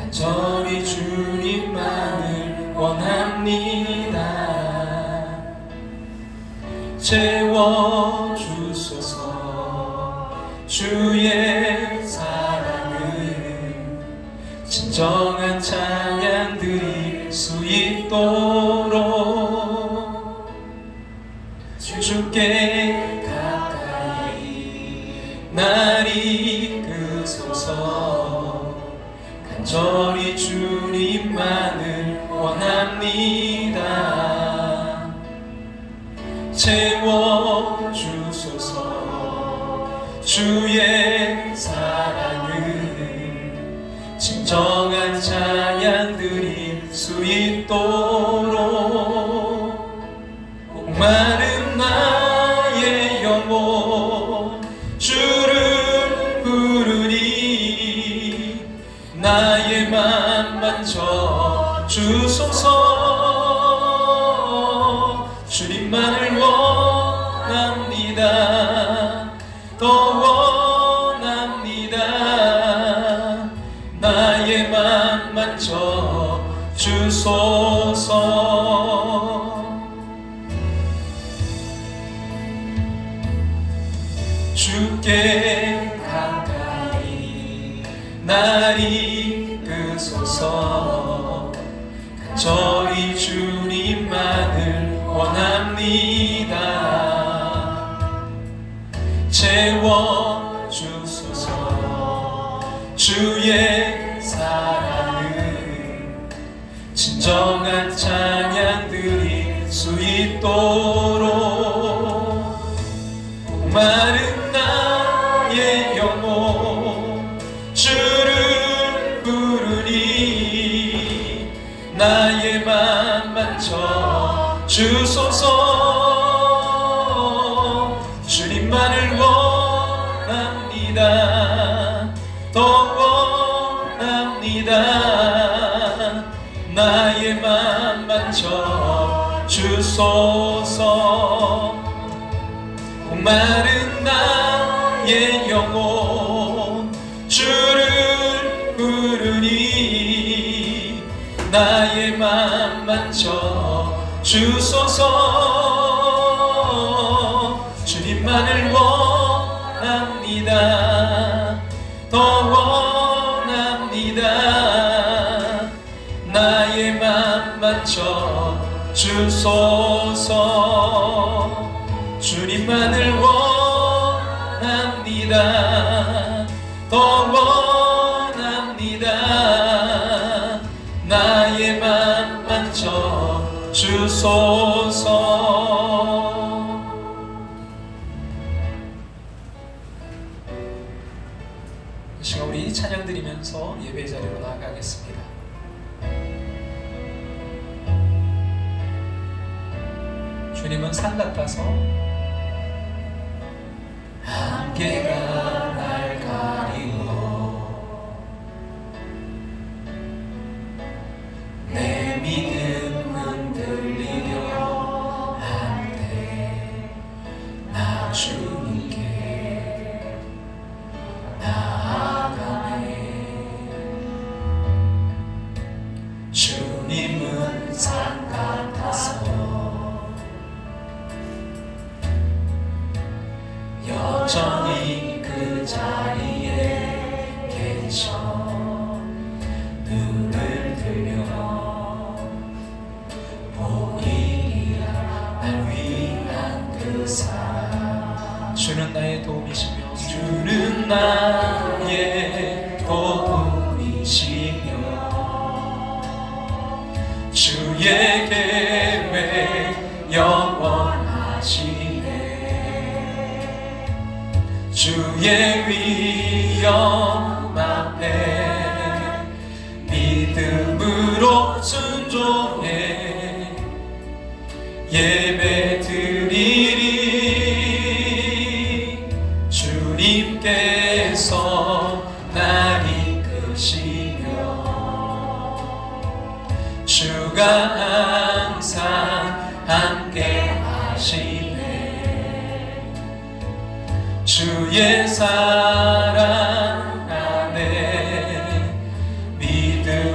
간절히 주님만을 원합니다. 채워주소서. 주의 사랑을 진정한 찬양 드릴 수 있도록 주께 가까이 날 이끄소서. 간절히 주님만을 원합니다. 채워주소서. 주의 사랑을 진정한 찬양 드릴 수 있도록 목마른 나의 영혼 주를 부르니 나의 맘 만져 주소서. 주님만을 원합니다. 더 원합니다. 나의 맘 만져 주소서. 주께 가까이 날 이끄소서. 간절히 주님만을 원합니다. 채워주소서. 주의 사랑을 진정한 찬양 드릴 수 있도록 목마른 나의 영혼 주를 부르니 나의 맘 만져 주소서. 주님만을 원합니다. 더 원합니다. 나의 맘 만져 주소서. 목마른 나의 영혼 주를 부르니 나의 맘 만져 주소서. 주님만을 원합니다. 더 원합니다. 나의 맘 만져 주소서. 주님만을 원합니다. 더 원합니다. 나의 맘 만져 주소서. 이 시간 우리 찬양 드리면서 예배 자리로 나아가겠습니다. 주님은 산 같아서 안개가 날 가리고 내 믿음 흔들리려 할 때 나 주님께 나아가네. 주님은 산 같아서 여전히 그 자리에 계셔. 눈을 들며 보이리라 날 위한 그 사랑. 주는 나의 도움이시며 주는 나의 도움이시며 주의 계획 영원하시네. 주의 위엄 앞에 믿음으로 순종해 예배 드리리. 주님께서 날 이끄시며 주가 항상 함께 하시네. 주의 사랑 안에 믿음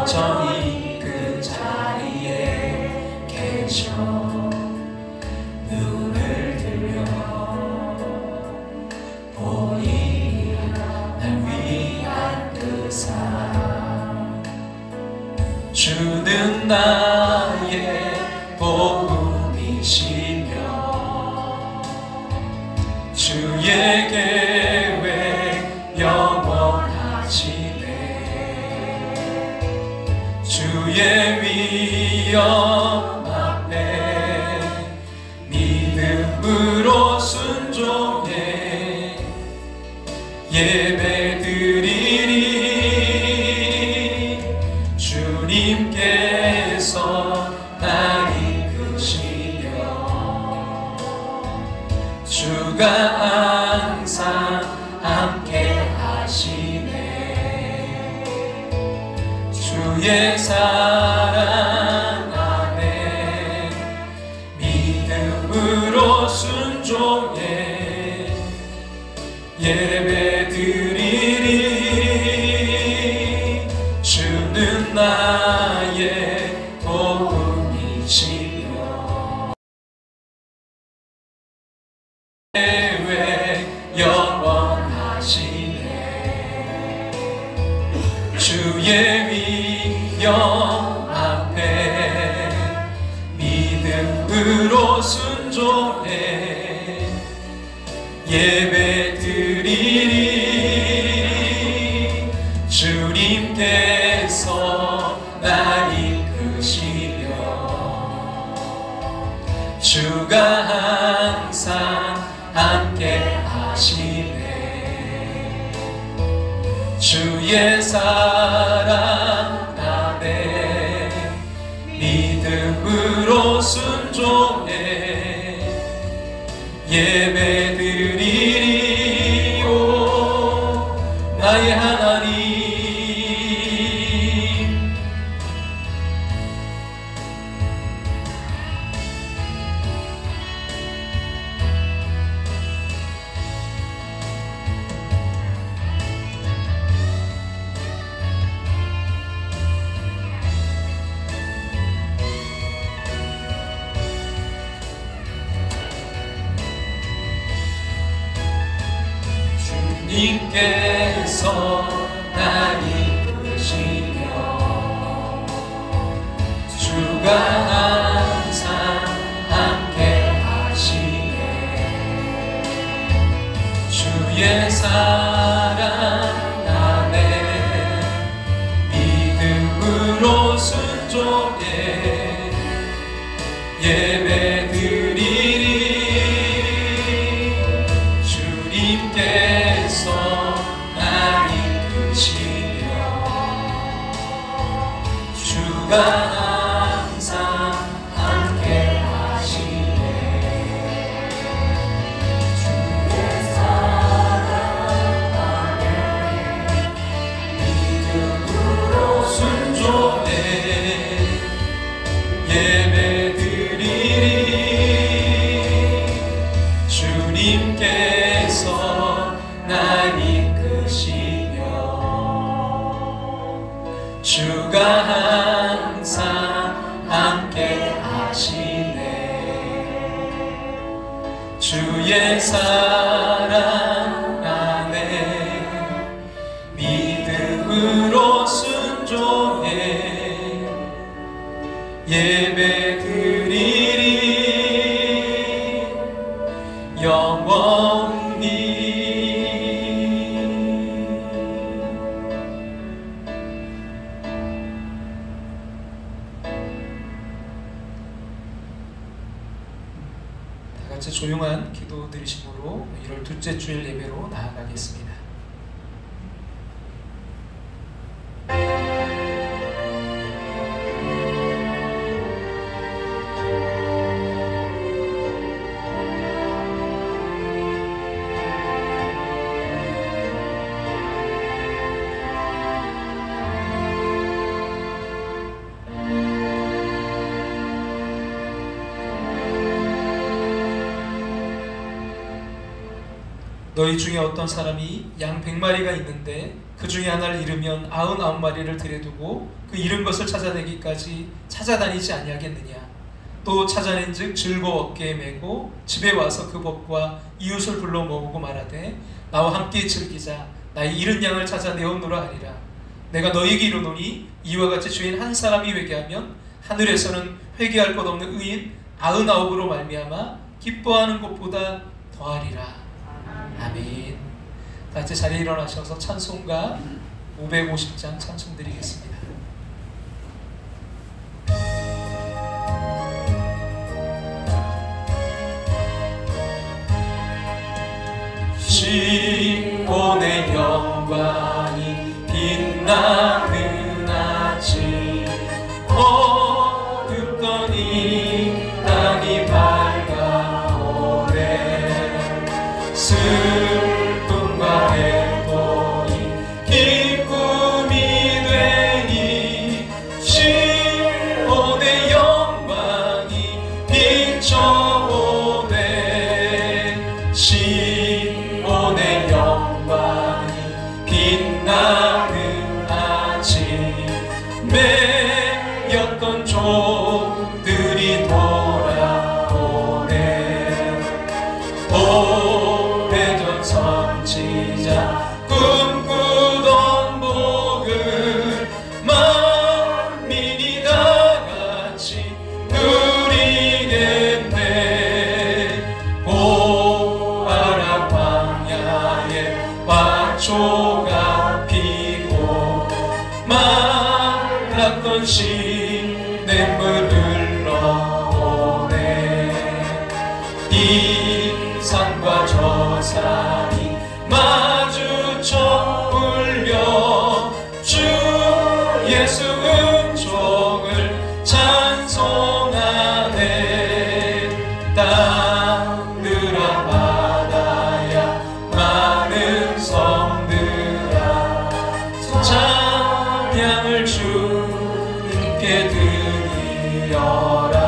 여전히 그 자리에 계셔 눈을 들려 보이리 날 위한 그 사랑 주는 나의 복음이시며 주의 계획 영원하시네 주의 위엄 앞에 믿음으로 순종해 예배드리리 주님께서 날 이끄시며 주가 항상 함께 하시네 주의 사랑 안에 믿음으로 순종해 예배드리리 주는 나의 복음이시며 계획 영원하시네 주의 위엄 앞에 믿음으로 순종해 예배드리리 주님께서 날 이끄시며 주가 항상 함께 하시네 주의 사랑 안에 믿음으로 순종해 예배드리리 오 나의 하나님 주님께서 날 이끄시며 주가 항상 함께 하시네 주의 사랑 안에 믿음으로 순종해 예배드리리 주님께서 날 이끄시며 주가 항상 함께 하시네 주의 사랑 안에 믿음으로 순종해 예배드리리 주님께서 날 이끄시며 주가 항상 함께 하시네 주의 사랑 안에 믿음으로 순종해 예배드리리 영원히 다 같이 조용한 기도 드리심으로 1월 둘째 주일 예배로 나아가겠습니다. 너희 중에 어떤 사람이 양 100마리가 있는데 그 중에 하나를 잃으면 99마리를 들여두고 그 잃은 것을 찾아내기까지 찾아다니지 아니하겠느냐. 또 찾아낸 즉 즐거워 어깨에 메고 집에 와서 그 법과 이웃을 불러 모으고 말하되 나와 함께 즐기자. 나의 잃은 양을 찾아내었노라 하리라. 내가 너희에게 이르노니 이와 같이 주인 한 사람이 회개하면 하늘에서는 회개할 것 없는 의인 99으로 말미암아 기뻐하는 것보다 더하리라. 아멘. 다 같이 자리에 일어나셔서 찬송가 550장 찬송 드리겠습니다. 시온의 영광이 빛나는 아침 어둡던 이 땅이 밝아오네. 슬픔과 애통이 기쁨이 되니 시온의 영광이 비춰오네. 시온의 영광이 빛나는 아침 매였던 종들이 돌아오네. 오래전 선지자 꿈꾸던 복을 만민이 다같이 누리겠네. 보아라 광야에 화초가 피고 말랐던 시냇물 흘러오네. 이 산과 저 산이 마주쳐 울려 주 예수 은총을 찬송하네. 땅들아 바다야 많은 섬들아 찬양을 주님께 드리어라.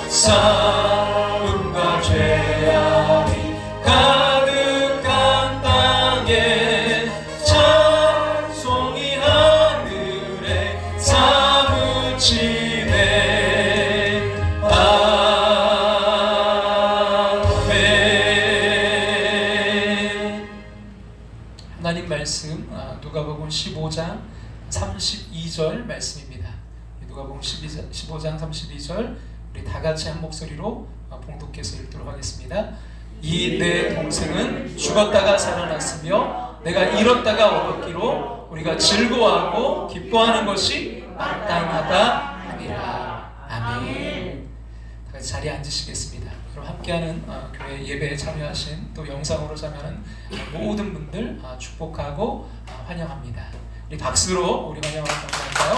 싸움과 죄악이 가득한 땅에 찬송이 하늘에 사무치네. 아멘. 하나님 말씀 누가복음 15장 32절 말씀입니다. 누가복음 15장 32절 우리 다 같이 한 목소리로 봉독해서 읽도록 하겠습니다. 이 내 동생은 죽었다가 살아났으며 내가 잃었다가 얻었기로 우리가 즐거워하고 기뻐하는 것이 마땅하다 하니라. 아멘. 다 같이 자리에 앉으시겠습니다. 그럼 함께하는 교회 예배에 참여하신 또 영상으로 참여하는 모든 분들 축복하고 환영합니다. 우리 박수로 우리 환영을 감사할까요?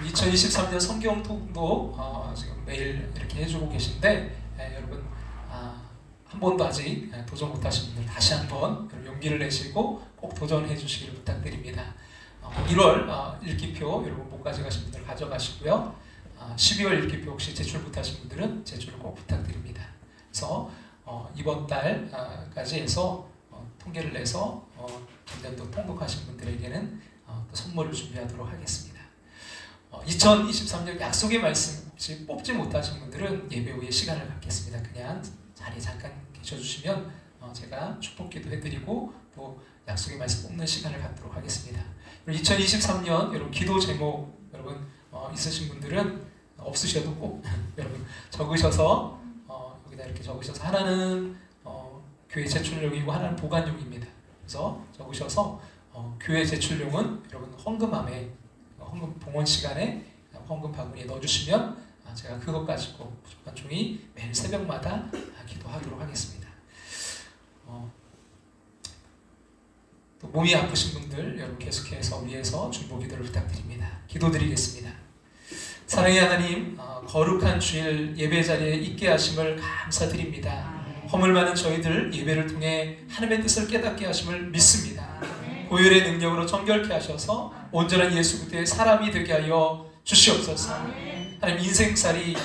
2023년 성경 통독 지금 매일 이렇게 해주고 계신데 여러분 한 번도 아직 도전 못하신 분들 다시 한번 용기를 내시고 꼭 도전해 주시기를 부탁드립니다. 1월 읽기표 여러분 못 가져가신 분들 가져가시고요. 12월 읽기표 혹시 제출 못하신 분들은 제출을 꼭 부탁드립니다. 그래서 이번 달까지 해서 통계를 내서 전년도 통독하신 분들에게는 또 선물을 준비하도록 하겠습니다. 2023년 약속의 말씀 혹시 뽑지 못하신 분들은 예배 후에 시간을 갖겠습니다. 그냥 자리에 잠깐 계셔주시면 제가 축복기도 해드리고 또 약속의 말씀 뽑는 시간을 갖도록 하겠습니다. 2023년 여러분 기도 제목 여러분 있으신 분들은 없으셔도 꼭 여러분 적으셔서 여기다 이렇게 적으셔서 하나는 교회 제출용이고 하나는 보관용입니다. 그래서 적으셔서 교회 제출용은 여러분 헌금함에 헌금 봉헌 시간에 헌금 바구니에 넣어주시면 제가 그것 가지고 부족한 종이 매일 새벽마다 기도하도록 하겠습니다. 또 몸이 아프신 분들 여러분 계속해서 위에서 중보 기도를 부탁드립니다. 기도드리겠습니다. 사랑의 하나님, 거룩한 주일 예배 자리에 있게 하심을 감사드립니다. 허물 많은 저희들 예배를 통해 하나님의 뜻을 깨닫게 하심을 믿습니다. 고열의 능력으로 정결케 하셔서 온전한 예수 그리스도의 사람이 되게 하여 주시옵소서. 하나님 인생살이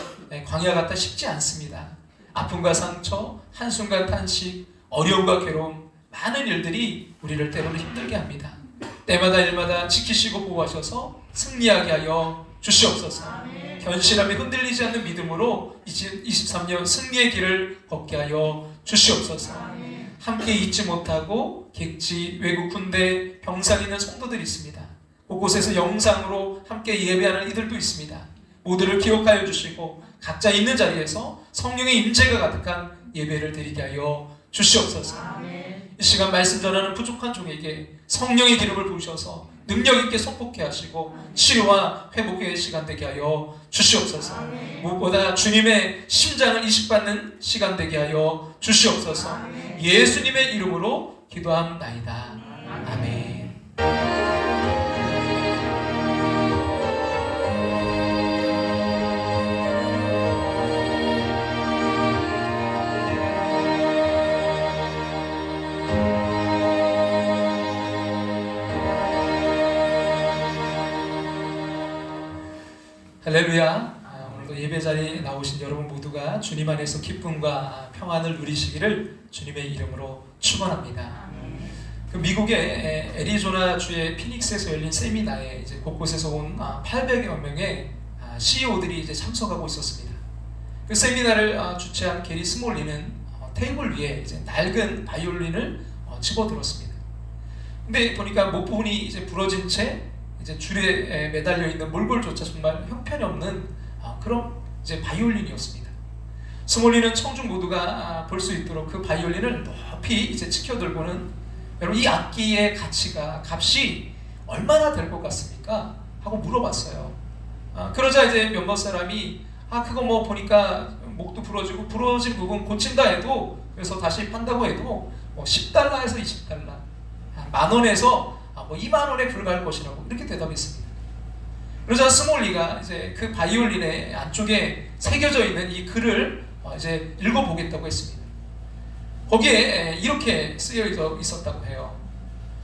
광야 같다 쉽지 않습니다. 아픔과 상처, 한순간 탄식, 어려움과 괴로움, 많은 일들이 우리를 때로는 힘들게 합니다. 때마다 일마다 지키시고 보호하셔서 승리하게 하여 주시옵소서. 견실함에 흔들리지 않는 믿음으로 2023년 승리의 길을 걷게 하여 주시옵소서. 함께 잊지 못하고 객지, 외국, 군대, 병상 있는 성도들이 있습니다. 곳곳에서 영상으로 함께 예배하는 이들도 있습니다. 모두를 기억하여 주시고 각자 있는 자리에서 성령의 임재가 가득한 예배를 드리게 하여 주시옵소서. 이 시간 말씀 전하는 부족한 종에게 성령의 기름을 부으셔서 능력 있게 선포케 하시고 치료와 회복의 시간 되게 하여 주시옵소서. 무엇보다 주님의 심장을 이식받는 시간 되게 하여 주시옵소서. 예수님의 이름으로 기도합나이다. 아멘. 할렐루야. 오늘도 예배 자리에 나오신 여러분 모두가 주님 안에서 기쁨과 평안을 누리시기를 주님의 이름으로 축원합니다. 그 미국의 애리조나 주의 피닉스에서 열린 세미나에 이제 곳곳에서 온 800여 명의 CEO들이 이제 참석하고 있었습니다. 그 세미나를 주최한 게리 스몰리는 테이블 위에 이제 낡은 바이올린을 집어들었습니다. 근데 보니까 목 부분이 이제 부러진 채 이제 줄에 매달려 있는 몰골조차 정말 형편없는 그런 이제 바이올린이었습니다. 스몰리는 청중 모두가 볼 수 있도록 그 바이올린을 높이 이제 치켜들고는 여러분 이 악기의 값이 얼마나 될 것 같습니까? 하고 물어봤어요. 그러자 이제 몇몇 사람이 그거 뭐 보니까 목도 부러지고 부러진 부분 고친다 해도 그래서 다시 판다고 해도 뭐 10달러에서 20달러, 10,000원에서 뭐 20,000원에 불과할 것이라고 이렇게 대답했습니다. 그러자 스몰리가 이제 그 바이올린의 안쪽에 새겨져 있는 이 글을 이제 읽어보겠다고 했습니다. 거기에 이렇게 쓰여 있었다고 해요.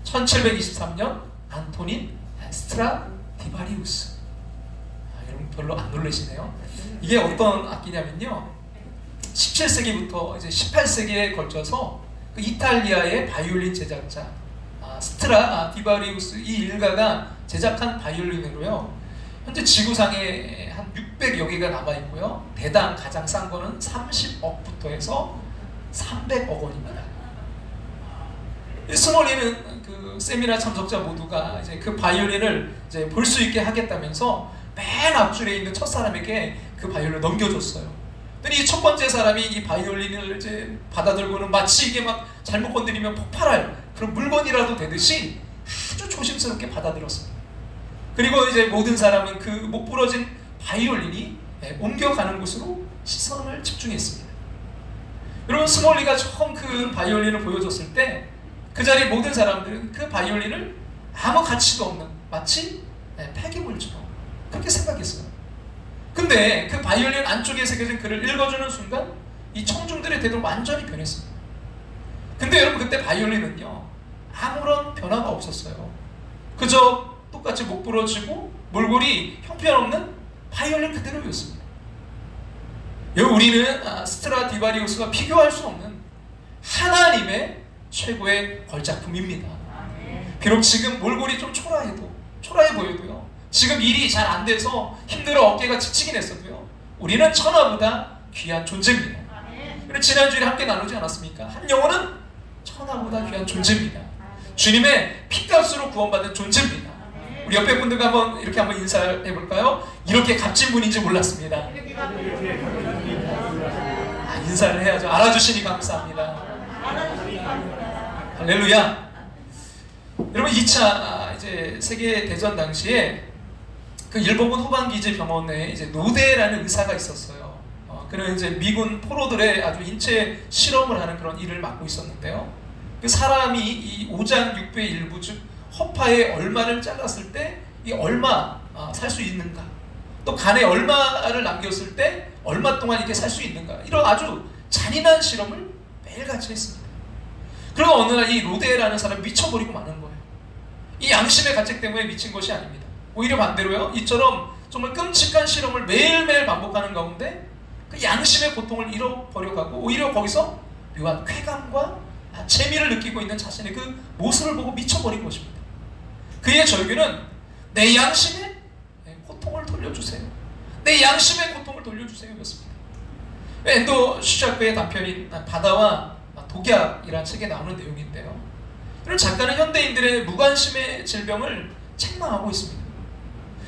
1723년 안토닌 스트라디바리우스. 여러분 별로 안 놀라시네요. 이게 어떤 악기냐면요, 17세기부터 이제 18세기에 걸쳐서 그 이탈리아의 바이올린 제작자 스트라디바리우스 이 일가가 제작한 바이올린으로요, 현재 지구상에 한 600여 개가 남아있고요, 대당 가장 싼 거는 30억부터 해서 300억 원입니다. 스몰리는 그 세미나 참석자 모두가 이제 그 바이올린을 이제 볼 수 있게 하겠다면서 맨 앞줄에 있는 첫 사람에게 그 바이올린을 넘겨줬어요. 이 첫 번째 사람이 이 바이올린을 이제 받아들고는 마치 이게 막 잘못 건드리면 폭발할 그런 물건이라도 되듯이 아주 조심스럽게 받아들였습니다. 그리고 이제 모든 사람은 그 못 부러진 바이올린이 옮겨가는 곳으로 시선을 집중했습니다. 여러분, 스몰리가 처음 그 바이올린을 보여줬을 때 그 자리 모든 사람들은 그 바이올린을 아무 가치도 없는 마치 폐기물처럼 그렇게 생각했어요. 근데 그 바이올린 안쪽에 새겨진 글을 읽어주는 순간 이 청중들의 태도는 완전히 변했습니다. 근데 여러분, 그때 바이올린은요 아무런 변화가 없었어요. 그저 똑같이 목 부러지고 몰골이 형편없는 바이올린 그대로였습니다. 여기 우리는 스트라디바리우스가 비교할 수 없는 하나님의 최고의 걸작품입니다. 비록 지금 몰골이 좀 초라해 보여도요, 지금 일이 잘 안 돼서 힘들어 어깨가 지치긴 했어도요, 우리는 천하보다 귀한 존재입니다. 그리고 지난주에 함께 나누지 않았습니까? 한 영혼은 천하보다 귀한 존재입니다. 주님의 피값으로 구원받은 존재입니다. 우리 옆에 분들과 한번 인사를 해볼까요? 이렇게 값진 분인지 몰랐습니다. 인사를 해야죠. 알아주시니 감사합니다. 할렐루야. 여러분, 2차 이제 세계 대전 당시에 그 일본군 후방기지 병원에 이제 노데라는 의사가 있었어요. 그는 이제 미군 포로들의 아주 인체 실험을 하는 그런 일을 맡고 있었는데요. 그 사람이 이 오장 6배 1부 즉 허파에 얼마를 잘랐을 때 이 얼마 살 수 있는가, 또 간에 얼마를 남겼을 때 얼마 동안 이렇게 살 수 있는가, 이런 아주 잔인한 실험을 매일같이 했습니다. 그리고 어느 날 이 로데라는 사람이 미쳐버리고 마는 거예요. 이 양심의 가책 때문에 미친 것이 아닙니다. 오히려 반대로요, 이처럼 정말 끔찍한 실험을 매일매일 반복하는 가운데 그 양심의 고통을 잃어버려가고 오히려 거기서 묘한 쾌감과 재미를 느끼고 있는 자신의 그 모습을 보고 미쳐버린 것입니다. 그의 절규는 내 양심의 고통을 돌려주세요. 내 양심의 고통을 돌려주세요 였습니다. 엔도 슈샤크의 단편인 바다와 독약이라는 책에 나오는 내용인데요. 이런 작가는 현대인들의 무관심의 질병을 책망하고 있습니다.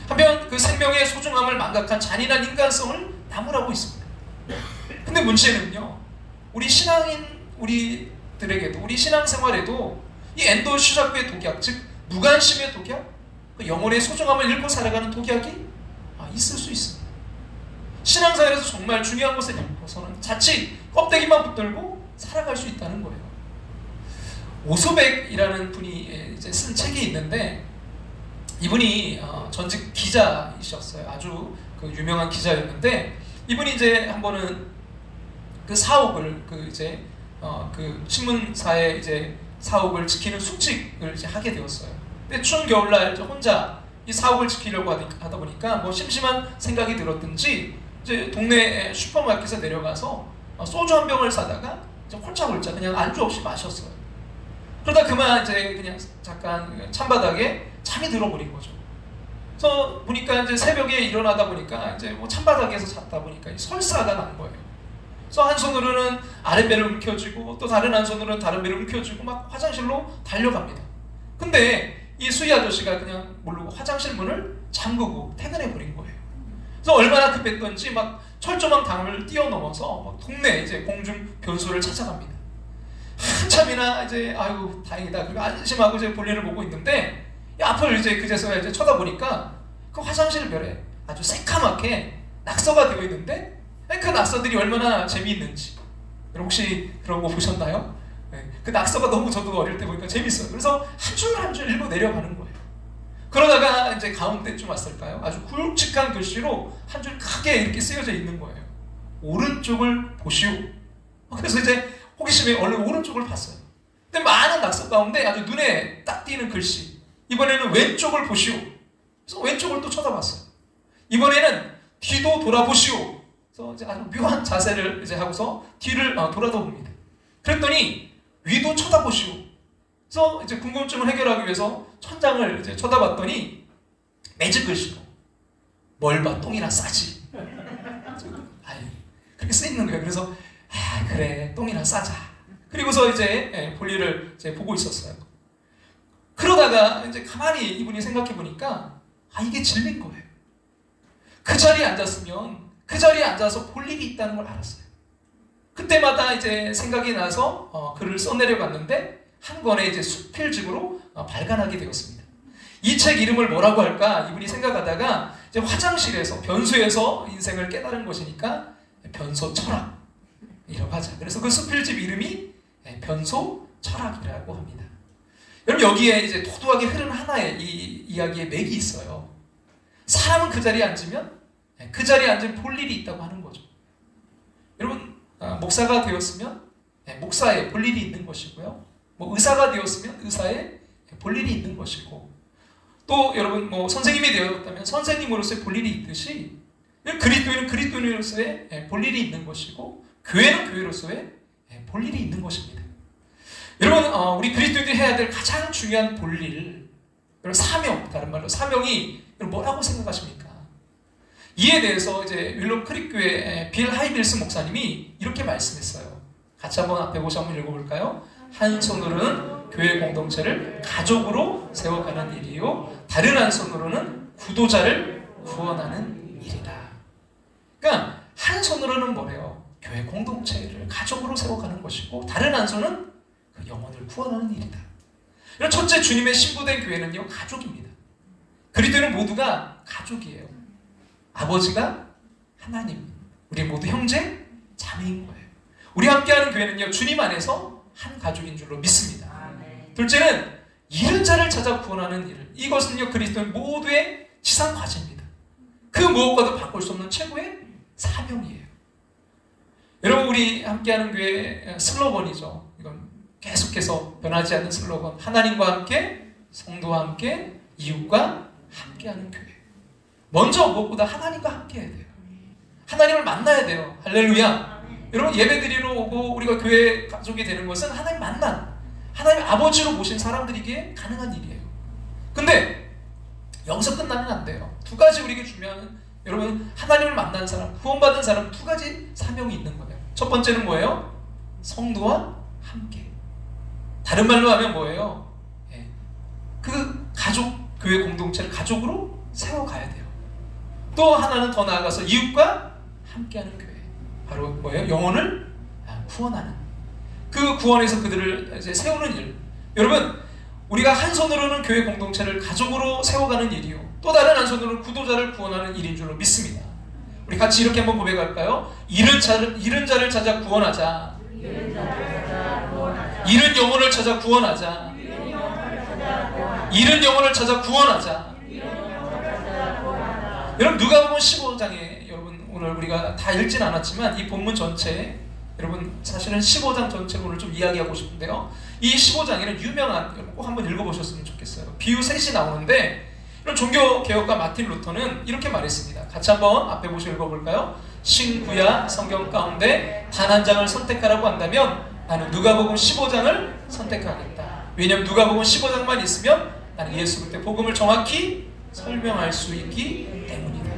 한편 그 생명의 소중함을 망각한 잔인한 인간성을 나무라고 있습니다. 근데 문제는요, 우리 신앙인 우리들에게도, 우리 신앙생활에도 이 엔도 슈샤크의 독약, 즉 무관심의 독약, 그 영혼의 소중함을 잃고 살아가는 독약이 있을 수 있습니다. 신앙생활에서 정말 중요한 것에 대해서는 자칫 껍데기만 붙들고 살아갈 수 있다는 거예요. 오소백이라는 분이 이제 쓴 책이 있는데, 이분이 전직 기자이셨어요. 아주 그 유명한 기자였는데, 이분이 이제 한 번은 그 사옥을 그 신문사의 이제 사옥을 지키는 숙직을 이제 하게 되었어요. 근데 추운 겨울날 혼자 이 사옥을 지키려고 하다 보니까 뭐 심심한 생각이 들었든지 이제 동네 슈퍼마켓에 내려가서 소주 한 병을 사다가 이제 홀짝홀짝 그냥 안주 없이 마셨어요. 그러다 그만 이제 그냥 잠깐 찬바닥에 잠이 들어버린 거죠. 그래서 보니까 이제 새벽에 일어나다 보니까 이제 뭐 찬바닥에서 잤다 보니까 설사가 난 거예요. 그래서 한 손으로는 아랫배를 움켜쥐고 또 다른 한 손으로는 다른 배를 움켜쥐고 막 화장실로 달려갑니다. 근데 이 수희 아저씨가 그냥 모르고 화장실 문을 잠그고 퇴근해버린 거예요. 그래서 얼마나 급했던지 막 철조망 담을 뛰어넘어서 막 동네 이제 공중 변소를 찾아갑니다. 한참이나 이제 아이고 다행이다 그리고 안심하고 이제 볼일을 보고 있는데 앞을 이제 그제서야 이제 쳐다보니까 그 화장실 별에 아주 새카맣게 낙서가 되어 있는데 그 낙서들이 얼마나 재미있는지 여러분 혹시 그런 거 보셨나요? 그 낙서가 너무 저도 어릴 때 보니까 재밌어요. 그래서 한 줄 한 줄 읽고 내려가는 거예요. 그러다가 이제 가운데쯤 왔을까요? 아주 굵직한 글씨로 한 줄 크게 이렇게 쓰여져 있는 거예요. 오른쪽을 보시오. 그래서 이제 호기심에 얼른 오른쪽을 봤어요. 근데 많은 낙서 가운데 아주 눈에 딱 띄는 글씨. 이번에는 왼쪽을 보시오. 그래서 왼쪽을 또 쳐다봤어요. 이번에는 뒤도 돌아보시오. 그래서 이제 아주 묘한 자세를 이제 하고서 뒤를 돌아다봅니다. 그랬더니 위도 쳐다보시오. 그래서 이제 궁금증을 해결하기 위해서 천장을 이제 쳐다봤더니 매직 글씨로 뭘 봐 똥이나 싸지. 그렇게 써 있는 거예요. 그래서 그래 똥이나 싸자. 그리고서 이제 볼일을 이제 보고 있었어요. 그러다가 이제 가만히 이분이 생각해 보니까 이게 진리인 거예요. 그 자리에 앉았으면 그 자리에 앉아서 볼 일이 있다는 걸 알았어요. 그때마다 이제 생각이 나서 글을 써내려 갔는데 한 권의 이제 수필집으로 발간하게 되었습니다. 이 책 이름을 뭐라고 할까 이분이 생각하다가 이제 화장실에서 변소에서 인생을 깨달은 것이니까 변소 철학이라고 하자. 그래서 그 수필집 이름이 변소 철학이라고 합니다. 여러분 여기에 이제 도도하게 흐르는 하나의 이 이야기의 맥이 있어요. 사람은 그 자리에 앉으면 그 자리에 앉으면 볼 일이 있다고 하는 거죠. 여러분 목사가 되었으면 목사의 볼 일이 있는 것이고요. 뭐 의사가 되었으면 의사의 볼 일이 있는 것이고 또 여러분 뭐 선생님이 되었다면 선생님으로서의 볼 일이 있듯이 그리스도인은 그리스도인으로서의 볼 일이 있는 것이고 교회는 교회로서의 볼 일이 있는 것입니다. 여러분 우리 그리스도인들이 해야 될 가장 중요한 볼일, 여러분 사명, 다른 말로 사명이 뭐라고 생각하십니까? 이에 대해서 이제 윌럼 크릭 교회 빌 하이빌스 목사님이 이렇게 말씀했어요. 같이 한번 앞에 보시 한번 읽어볼까요? 한 손으로는 교회 공동체를 가족으로 세워가는 일이요, 다른 한 손으로는 구도자를 구원하는 일이다. 그러니까 한 손으로는 뭐래요? 교회 공동체를 가족으로 세워가는 것이고 다른 한 손은 그 영혼을 구원하는 일이다. 첫째 주님의 신부된 교회는요 가족입니다. 그리스도인은 모두가 가족이에요. 아버지가 하나님, 우리 모두 형제, 자매인 거예요. 우리 함께하는 교회는요 주님 안에서 한 가족인 줄로 믿습니다. 둘째는 잃은 자를 찾아 구원하는 일. 이것은요 그리스도인 모두의 지상 과제입니다. 그 무엇과도 바꿀 수 없는 최고의 사명이에요. 여러분 우리 함께하는 교회 슬로건이죠. 이건 계속해서 변하지 않는 슬로건. 하나님과 함께, 성도와 함께, 이웃과 함께하는 교회. 먼저 무엇보다 하나님과 함께해야 돼요. 하나님을 만나야 돼요. 할렐루야. 여러분, 예배드리러 오고 우리가 교회 가족이 되는 것은 하나님 만난, 하나님 아버지로 모신 사람들에게 가능한 일이에요. 근데 여기서 끝나면 안 돼요. 두 가지 우리에게 중요한, 여러분, 하나님을 만난 사람, 구원받은 사람 두 가지 사명이 있는 거예요. 첫 번째는 뭐예요? 성도와 함께. 다른 말로 하면 뭐예요? 그 가족, 교회 공동체를 가족으로 세워가야 돼요. 또 하나는 더 나아가서 이웃과 함께하는 교회. 바로 뭐예요? 영혼을 구원하는, 그 구원에서 그들을 이제 세우는 일. 여러분, 우리가 한 손으로는 교회 공동체를 가족으로 세워가는 일이요, 또 다른 한 손으로는 구도자를 구원하는 일인 줄로 믿습니다. 우리 같이 이렇게 한번 고백할까요? 잃은 자를 찾아 구원하자. 잃은 영혼을 찾아 구원하자. 잃은 영혼을 찾아 구원하자. 여러분, 누가복음 15장에, 여러분 오늘 우리가 다 읽진 않았지만 이 본문 전체, 여러분 사실은 15장 전체를 오늘 좀 이야기하고 싶은데요, 이 15장에는 유명한, 여러분 꼭 한번 읽어보셨으면 좋겠어요. 비유 셋이 나오는데, 이런 종교개혁가 마틴 루터는 이렇게 말했습니다. 같이 한번 앞에 보시고 읽어볼까요? 신구약 성경 가운데 단 한 장을 선택하라고 한다면 나는 누가복음 15장을 선택하겠다. 왜냐하면 누가복음 15장만 있으면 나는 예수 그리스도의 복음을 정확히 설명할 수 있기 때문이다.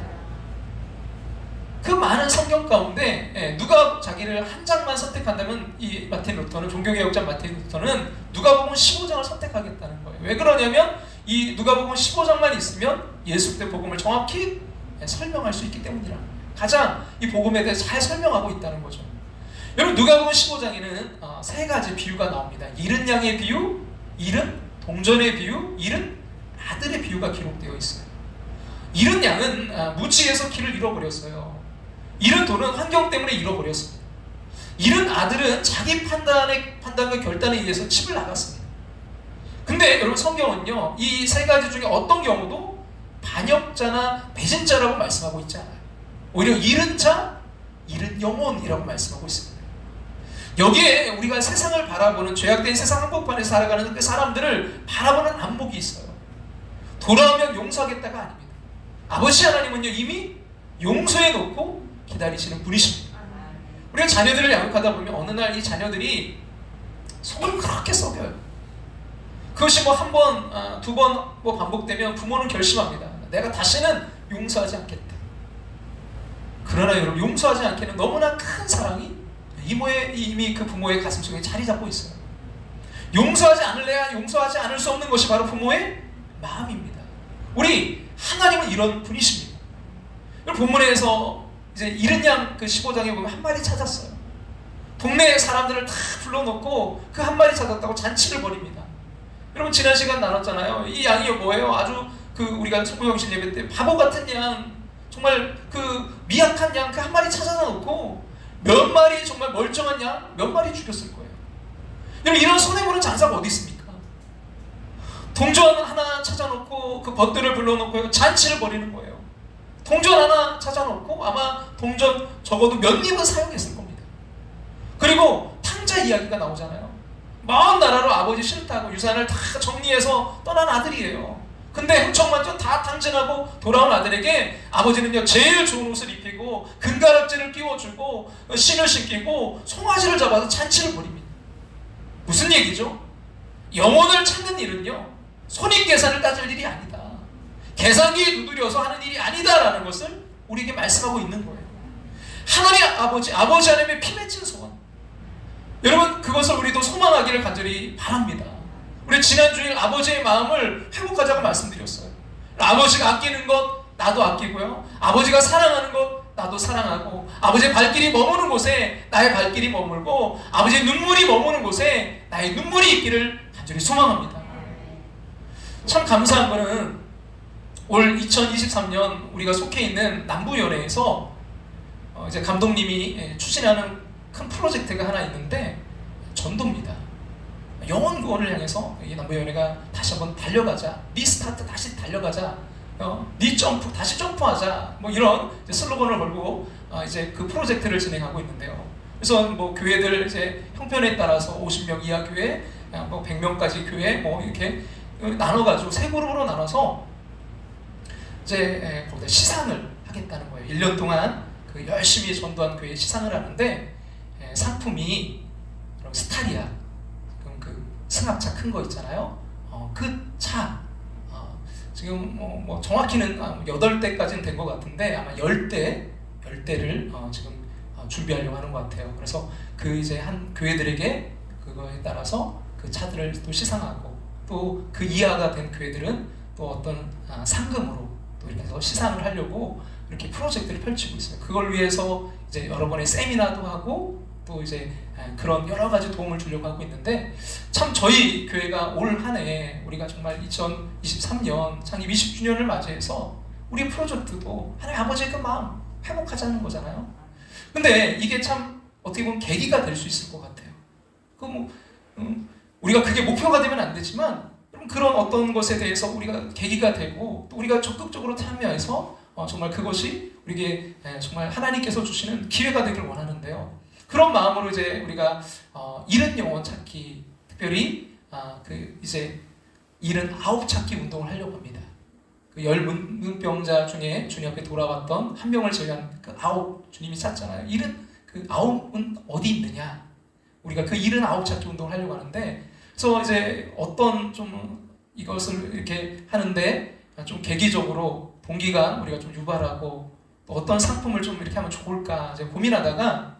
그 많은 성경 가운데 누가 자기를 한 장만 선택한다면, 이 마틴 루터는, 종교개혁자 마틴 루터는 누가복음 15장을 선택하겠다는 거예요. 왜 그러냐면 이 누가복음 15장만 있으면 예수 그리스도의 복음을 정확히 설명할 수 있기 때문이라. 가장 이 복음에 대해 잘 설명하고 있다는 거죠. 여러분, 누가복음 15장에는 세 가지 비유가 나옵니다. 잃은 양의 비유, 잃은 동전의 비유, 잃은 아들의 비유가 기록되어 있어요. 잃은 양은 무지에서 길을 잃어버렸어요. 잃은 돈은 환경 때문에 잃어버렸습니다. 잃은 아들은 자기 판단과 결단에 의해서 집을 나갔습니다. 근데 여러분, 성경은요, 이 세 가지 중에 어떤 경우도 반역자나 배신자라고 말씀하고 있지 않아요. 오히려 잃은 자, 잃은 영혼이라고 말씀하고 있습니다. 여기에 우리가 세상을 바라보는, 죄악된 세상 한복판에 살아가는 그 사람들을 바라보는 안목이 있어요. 돌아오면 용서하겠다가 아닙니다. 아버지 하나님은요, 이미 용서해 놓고 기다리시는 분이십니다. 우리가 자녀들을 양육하다 보면 어느 날 이 자녀들이 속을 그렇게 썩여요. 그것이 뭐 한 번, 두 번 뭐 반복되면 부모는 결심합니다. 내가 다시는 용서하지 않겠다. 그러나 여러분, 용서하지 않기에는 너무나 큰 사랑이 이미 그 부모의 가슴속에 자리 잡고 있어요. 용서하지 않을래야 용서하지 않을 수 없는 것이 바로 부모의 마음입니다. 우리 하나님은 이런 분이십니다. 본문에서 이제 잃은 양 그 15장에 보면 한 마리 찾았어요. 동네 사람들을 다 불러놓고 그 한 마리 찾았다고 잔치를 벌입니다. 여러분, 지난 시간 나눴잖아요. 이 양이 뭐예요? 아주 우리가 천국영신 예배 때 바보 같은 양, 정말 미약한 양 그 한 마리 찾아다 놓고 몇 마리 정말 멀쩡한 양 몇 마리 죽였을 거예요. 여러분, 이런 손해보는 장사가 어디 있습니까? 동전 하나 찾아놓고 그 벗들을 불러놓고 잔치를 벌이는 거예요. 동전 하나 찾아놓고 아마 동전 적어도 몇 입은 사용했을 겁니다. 그리고 탕자 이야기가 나오잖아요. 먼 나라로 아버지 싫다고 유산을 다 정리해서 떠난 아들이에요. 근데 흥청만청 다 탕진하고 돌아온 아들에게 아버지는요, 제일 좋은 옷을 입히고 금가락지를 끼워주고 신을 신기고 송아지를 잡아서 잔치를 벌입니다. 무슨 얘기죠? 영혼을 찾는 일은요, 손익계산을 따질 일이 아니다. 계산기에 두드려서 하는 일이 아니다라는 것을 우리에게 말씀하고 있는 거예요. 하나님 아버지 하나님의 피 맺힌 소원, 여러분, 그것을 우리도 소망하기를 간절히 바랍니다. 우리 지난주일 아버지의 마음을 회복하자고 말씀드렸어요. 아버지가 아끼는 것 나도 아끼고요, 아버지가 사랑하는 것 나도 사랑하고, 아버지의 발길이 머무는 곳에 나의 발길이 머물고, 아버지의 눈물이 머무는 곳에 나의 눈물이 있기를 간절히 소망합니다. 참 감사한 거는 올 2023년 우리가 속해 있는 남부연회에서 이제 감독님이 추진하는 큰 프로젝트가 하나 있는데 전도입니다. 영혼 구원을 향해서 이 남부연회가 다시 한번 달려가자, 리스타트 다시 달려가자, 리점프 다시 점프하자, 뭐 이런 슬로건을 걸고 이제 그 프로젝트를 진행하고 있는데요. 그래서 뭐 교회들 이제 형편에 따라서 50명 이하 교회, 뭐 100명까지 교회 뭐 이렇게 나눠가지고 세 그룹으로 나눠서 이제 거기다 시상을 하겠다는 거예요. 1년 동안 그 열심히 전도한 교회에 시상을 하는데 상품이 스타리아, 그 승합차 큰 거 있잖아요. 그 차 지금 뭐 정확히는 8대까지는 된 것 같은데 아마 10대를 지금 준비하려고 하는 것 같아요. 그래서 그 이제 한 교회들에게 그거에 따라서 그 차들을 또 시상하고, 또 그 이하가 된 교회들은 또 어떤 상금으로 또 이렇게 해서 시상을 하려고 이렇게 프로젝트를 펼치고 있어요. 그걸 위해서 이제 여러 번의 세미나도 하고 또 이제 그런 여러 가지 도움을 주려고 하고 있는데, 참 저희 교회가 올 한 해 우리가 정말 2023년 창립 20주년을 맞이해서 우리 프로젝트도 하나님 아버지의 그 마음 회복하자는 거잖아요. 근데 이게 참 어떻게 보면 계기가 될 수 있을 것 같아요. 우리가 그게 목표가 되면 안 되지만 그런 어떤 것에 대해서 우리가 계기가 되고 또 우리가 적극적으로 참여해서 정말 그것이 우리에게 정말 하나님께서 주시는 기회가 되길 원하는데요. 그런 마음으로 이제 우리가 잃은 영혼 찾기, 특별히 그 이제 79 찾기 운동을 하려고 합니다. 그 10문병자 중에 주님 앞에 돌아왔던 한 명을 제외한 그 9 주님이 찾잖아요. 잃은 그 9은 어디 있느냐? 우리가 그 79 찾기 운동을 하려고 하는데, 그래서 이제 어떤 좀 이것을 이렇게 하는데 좀 계기적으로 동기가 우리가 좀 유발하고 또 어떤 상품을 좀 이렇게 하면 좋을까 이제 고민하다가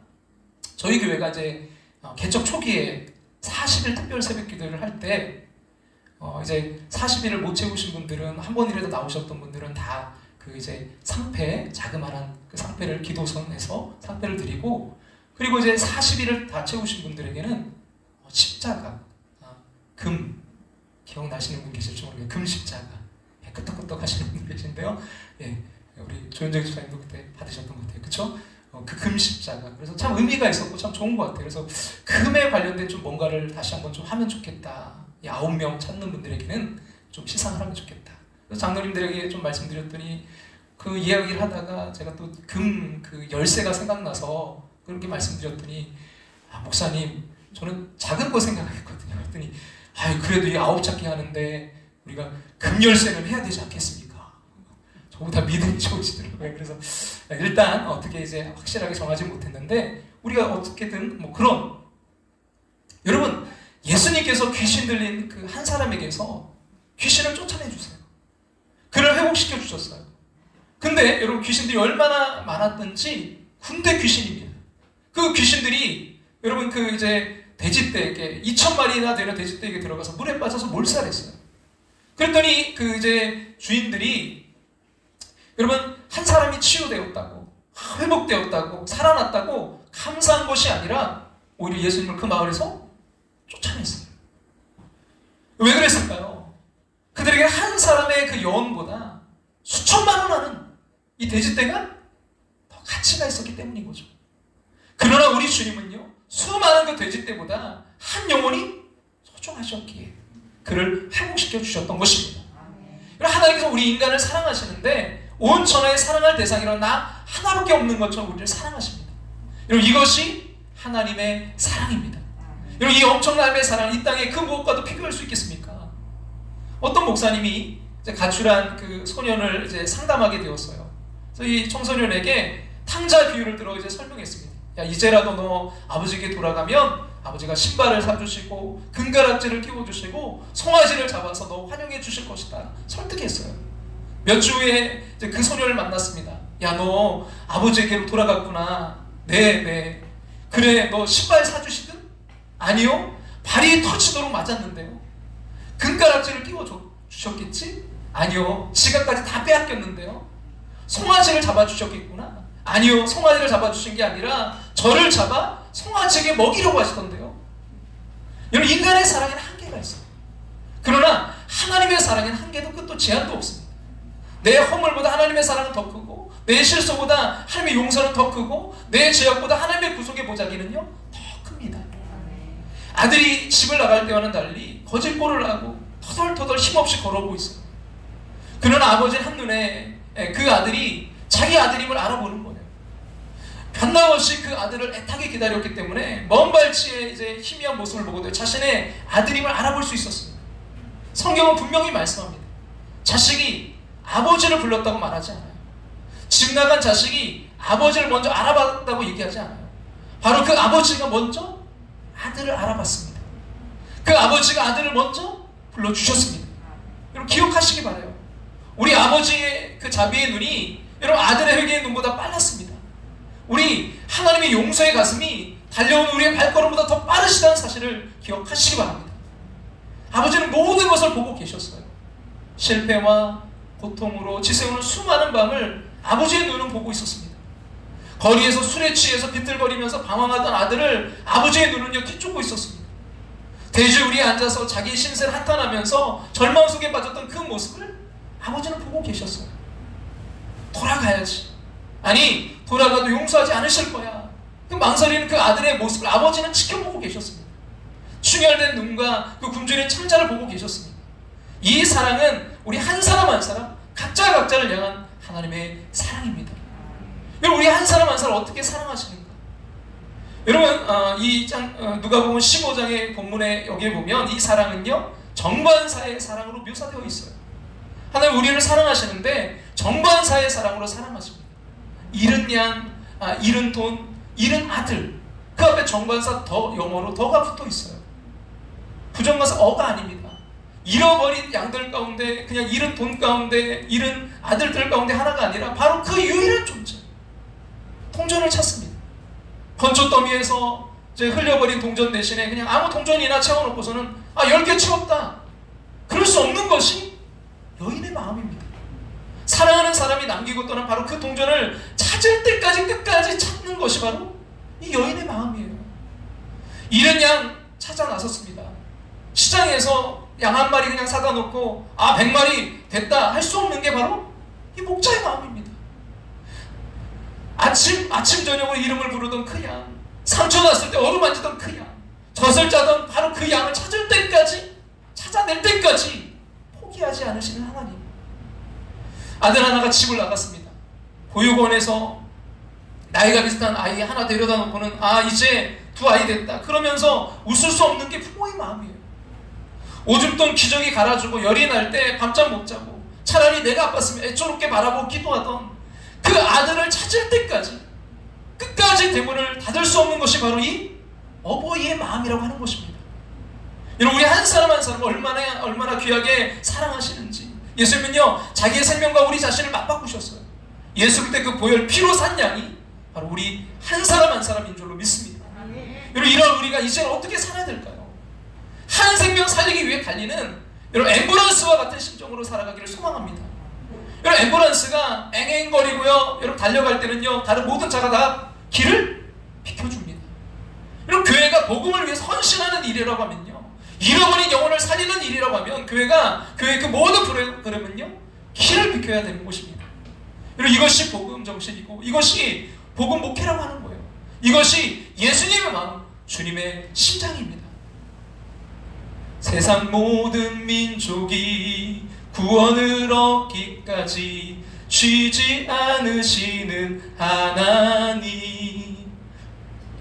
저희 교회가 이제 개척 초기에 40일 특별 새벽 기도를 할 때 이제 40일을 못 채우신 분들은, 한 번이라도 나오셨던 분들은 다 그 이제 상패, 자그마한 그 상패를 기도선에서 상패를 드리고, 그리고 이제 40일을 다 채우신 분들에게는 십자가, 금, 기억나시는 분 계실지 모르겠어요. 금 십자가. 끄떡끄떡 하시는 분들 계신데요. 예, 우리 조현정 집사님도 그때 받으셨던 것 같아요. 그쵸? 그 금 십자가. 그래서 참 의미가 있었고 참 좋은 것 같아요. 그래서 금에 관련된 좀 뭔가를 다시 한번 좀 하면 좋겠다. 이 9명 찾는 분들에게는 좀 시상을 하면 좋겠다. 그래서 장로님들에게 좀 말씀드렸더니 그 이야기를 하다가 제가 또 금 그 열쇠가 생각나서 그렇게 말씀드렸더니, 목사님, 저는 작은 거 생각했거든요. 그랬더니 그래도 이 9 찾기 하는데 우리가 금 열쇠는 해야 되지 않겠습니까? 저보다 믿음이 좋으시더라고요. 그래서 일단 어떻게 이제 확실하게 정하지 못했는데, 우리가 어떻게든 뭐 그런, 여러분, 예수님께서 귀신 들린 그 한 사람에게서 귀신을 쫓아내 주세요. 그를 회복시켜 주셨어요. 근데 여러분, 귀신들이 얼마나 많았던지 군대 귀신입니다. 그 귀신들이 여러분 그 이제 돼지떼에게 2000마리나 되는 돼지떼에게 들어가서 물에 빠져서 몰살했어요. 그랬더니 그 이제 주인들이 여러분 한 사람이 치유되었다고, 회복되었다고, 살아났다고 감사한 것이 아니라 오히려 예수님을 그 마을에서 쫓아냈어요. 왜 그랬을까요? 그들에게 한 사람의 그 여원보다 수천만 원 하는 이 돼지떼가 더 가치가 있었기 때문인 거죠. 그러나 우리 주님은요, 수많은 그 돼지떼보다 한 영혼이 소중하셨기에 그를 회복시켜 주셨던 것입니다. 하나님께서 우리 인간을 사랑하시는데 온 천하에 사랑할 대상이란 나 하나밖에 없는 것처럼 우리를 사랑하십니다. 여러분, 이것이 하나님의 사랑입니다. 여러분, 이 엄청남의 사랑, 이 땅에 그 무엇과도 비교할 수 있겠습니까? 어떤 목사님이 이제 가출한 그 소년을 이제 상담하게 되었어요. 그래서 이 청소년에게 탕자 비유를 들어 이제 설명했습니다. 야, 이제라도 너 아버지에게 돌아가면 아버지가 신발을 사주시고 금가락지를 끼워주시고 송아지를 잡아서 너 환영해 주실 것이다. 설득했어요. 몇 주 후에 이제 그 소년을 만났습니다. 야, 너 아버지에게로 돌아갔구나. 네. 그래, 너 신발 사주시든? 아니요. 발이 터치도록 맞았는데요. 금가락지를 끼워주셨겠지? 아니요. 지갑까지 다 빼앗겼는데요. 송아지를 잡아주셨겠구나? 아니요. 송아지를 잡아주신 게 아니라 저를 잡아 송아지에게 먹이려고 하시던데요. 여러분, 인간의 사랑에는 한계가 있어요. 그러나 하나님의 사랑에는 한계도 끝도 제한도 없습니다. 내 허물보다 하나님의 사랑은 더 크고, 내 실수보다 하나님의 용서는 더 크고, 내 죄악보다 하나님의 구속의 보자기는요 더 큽니다. 아들이 집을 나갈 때와는 달리 거짓골을 하고 터덜터덜 힘없이 걸어오고 있어요. 그러나 아버지는 한눈에 그 아들이 자기 아들임을 알아보는 거예요. 변함없이 그 아들을 애타게 기다렸기 때문에 먼 발치에 이제 희미한 모습을 보고도 자신의 아들임을 알아볼 수 있었습니다. 성경은 분명히 말씀합니다. 자식이 아버지를 불렀다고 말하지 않아요. 집 나간 자식이 아버지를 먼저 알아봤다고 얘기하지 않아요. 바로 그 아버지가 먼저 아들을 알아봤습니다. 그 아버지가 아들을 먼저 불러주셨습니다. 여러분 기억하시기 바라요. 우리 아버지의 그 자비의 눈이 여러분 아들의 회개의 눈보다 빨랐습니다. 우리 하나님의 용서의 가슴이 달려온 우리의 발걸음보다 더 빠르시다는 사실을 기억하시기 바랍니다. 아버지는 모든 것을 보고 계셨어요. 실패와 고통으로 지새우는 수많은 밤을 아버지의 눈은 보고 있었습니다. 거리에서 술에 취해서 비틀거리면서 방황하던 아들을 아버지의 눈은요 뒤쫓고 있었습니다. 돼지우리에 앉아서 자기의 신세를 한탄하면서 절망 속에 빠졌던 그 모습을 아버지는 보고 계셨어요. 돌아가야지. 아니 돌아가도 용서하지 않으실 거야. 그 망설이는 그 아들의 모습을 아버지는 지켜보고 계셨습니다. 충혈된 눈과 그 굶주린 창자를 보고 계셨습니다. 이 사랑은 우리 한 사람 한 사람 각자 각자를 향한 하나님의 사랑입니다. 여러분 우리 한 사람 한 사람 어떻게 사랑하시는가? 여러분 이 누가복음 15장의 본문에 여기에 보면 이 사랑은요 정관사의 사랑으로 묘사되어 있어요. 하나님 우리를 사랑하시는데 정관사의 사랑으로 사랑하십니다. 잃은 양, 잃은 돈, 잃은 아들 그 앞에 정관사 더 영어로 더가 붙어 있어요. 부정관사 어가 아닙니다. 잃어버린 양들 가운데 그냥 잃은 돈 가운데 잃은 아들들 가운데 하나가 아니라 바로 그 유일한 존재 동전을 찾습니다. 건초더미에서 이제 흘려버린 동전 대신에 그냥 아무 동전이나 채워놓고서는 10개 채웠다. 그럴 수 없는 것이 여인의 마음입니다. 사랑하는 사람이 남기고 떠난 바로 그 동전을 찾을 때까지 끝까지 찾는 것이 바로 이 여인의 마음이에요. 잃은 양 찾아 나섰습니다. 시장에서 양 한 마리 그냥 사다 놓고 100마리 됐다 할 수 없는 게 바로 이 목자의 마음입니다. 아침 저녁으로 이름을 부르던 그 양, 상처 났을 때 어루만지던 그 양, 젖을 짜던 바로 그 양을 찾을 때까지 찾아낼 때까지 포기하지 않으시는 하나님. 아들 하나가 집을 나갔습니다. 보육원에서 나이가 비슷한 아이 하나 데려다 놓고는 이제 2아이 됐다 그러면서 웃을 수 없는 게 부모의 마음이에요. 오줌돈 기저귀 갈아주고 열이 날 때 밤잠 못 자고 차라리 내가 아팠으면 애처롭게 바라보고 기도하던 그 아들을 찾을 때까지 끝까지 대문을 닫을 수 없는 것이 바로 이 어버이의 마음이라고 하는 것입니다. 여러분 우리 한 사람 한 사람 얼마나 귀하게 사랑하시는지. 예수님은요 자기의 생명과 우리 자신을 맞바꾸셨어요. 예수 그때 그 보혈 피로 산 양이 바로 우리 한 사람 한 사람인 줄로 믿습니다. 여러분 이런 우리가 이제 어떻게 살아야 될까요? 한 생명 살리기 위해 달리는 여러분 앰뷸런스와 같은 심정으로 살아가기를 소망합니다. 여러분 앰뷸런스가 앵앵거리고요 여러분 달려갈 때는요 다른 모든 차가 다 길을 비켜줍니다. 여러분 교회가 복음을 위해서 헌신하는 일이라고 하면요 잃어버린 영혼을 살리는 일이라고 하면 교회의 그 모든 프로그램은요 길을 비켜야 되는 것입니다. 여러분 이것이 복음 정신이고 이것이 복음 목회라고 하는 거예요. 이것이 예수님의 마음 주님의 심장입니다. 세상 모든 민족이 구원을 얻기까지 쉬지 않으시는 하나님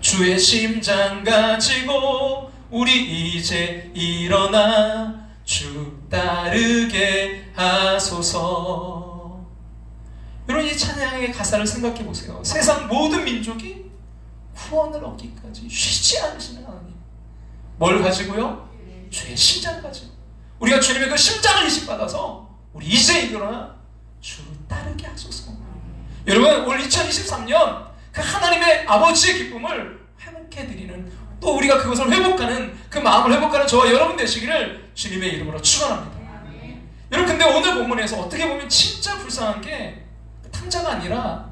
주의 심장 가지고 우리 이제 일어나 주 따르게 하소서. 여러분 이 찬양의 가사를 생각해 보세요. 세상 모든 민족이 구원을 얻기까지 쉬지 않으시는 하나님 뭘 가지고요? 주의 심장 가지고 우리가 주님의 그 심장을 이식받아서 우리 이제 일어나 주를 따르게 하소서. 여러분 올 2023년 그 하나님의 아버지의 기쁨을 회복해드리는 또 우리가 그것을 회복하는 그 마음을 회복하는 저와 여러분 되시기를 주님의 이름으로 축원합니다. 여러분 근데 오늘 본문에서 어떻게 보면 진짜 불쌍한 게 탕자가 아니라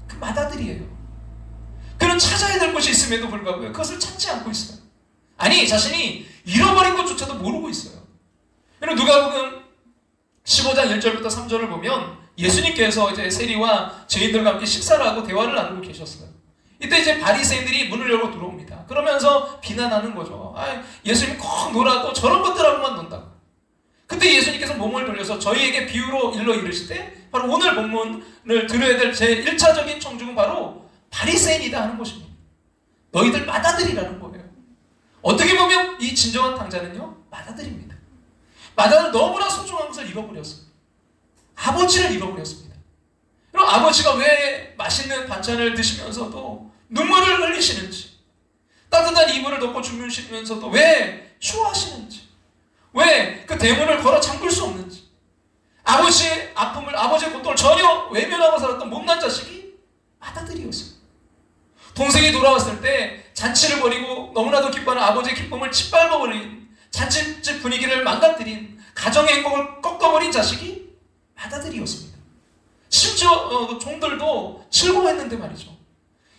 그 맏아들이에요. 그는 찾아야 될 것이 있음에도 불구하고 그것을 찾지 않고 있어요. 아니 자신이 잃어버린 것조차도 모르고 있어요. 여러분 누가복음 15장 1절부터 3절을 보면 예수님께서 이제 세리와 죄인들과 함께 식사를 하고 대화를 나누고 계셨어요. 이때 이제 바리새인들이 문을 열고 들어옵니다. 그러면서 비난하는 거죠. 예수님 꼭 놀아도 저런 것들하고만 논다고. 그때 예수님께서 몸을 돌려서 저희에게 비유로 일러 이르시되 바로 오늘 본문을 들어야 될 제 1차적인 청중은 바로 바리새인이다 하는 것입니다. 너희들 맏아들이라는 거예요. 어떻게 보면 이 진정한 탕자는요 맏아들입니다. 맏아들 너무나 소중한 것을 잃어버렸어요. 아버지를 잃어버렸습니다. 그럼 아버지가 왜 맛있는 반찬을 드시면서도 눈물을 흘리시는지, 따뜻한 이불을 덮고 주무시면서도 왜 추워하시는지, 왜 그 대문을 걸어 잠글 수 없는지, 아버지의 아픔을, 아버지의 고통을 전혀 외면하고 살았던 못난 자식이 맏아들이었어요. 동생이 돌아왔을 때 잔치를 벌이고 너무나도 기뻐하는 아버지의 기쁨을 짓밟아버린, 잔치집 분위기를 망가뜨린, 가정의 행복을 꺾어버린 자식이 맏아들이었습니다. 심지어 종들도 즐거워했는데 말이죠.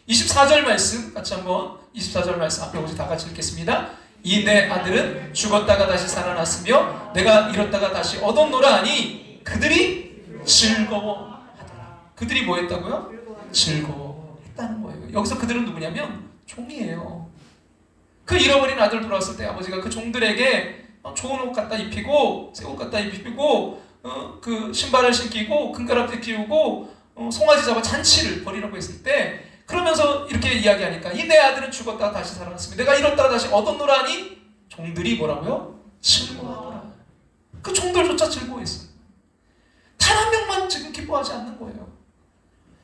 24절 말씀 같이 한번, 24절 말씀 앞에 오시 다 같이 읽겠습니다. 이 내 아들은 죽었다가 다시 살아났으며 내가 잃었다가 다시 얻었노라 하니 그들이 즐거워하더라. 그들이 뭐 했다고요? 즐거워했다는 거예요. 여기서 그들은 누구냐면 종이에요. 그 잃어버린 아들 돌아왔을 때 아버지가 그 종들에게 좋은 옷 갖다 입히고, 새 옷 갖다 입히고, 그 신발을 신기고 금가락지 끼우고 송아지 잡아 잔치를 벌이라고 했을 때, 그러면서 이렇게 이야기하니까 이 내 아들은 죽었다가 다시 살아났으며 내가 잃었다가 다시 얻었노라 하니 종들이 뭐라고요? 즐거워하더라. 그 종들조차 즐거워했어요. 단 한 명만 지금 기뻐하지 않는 거예요.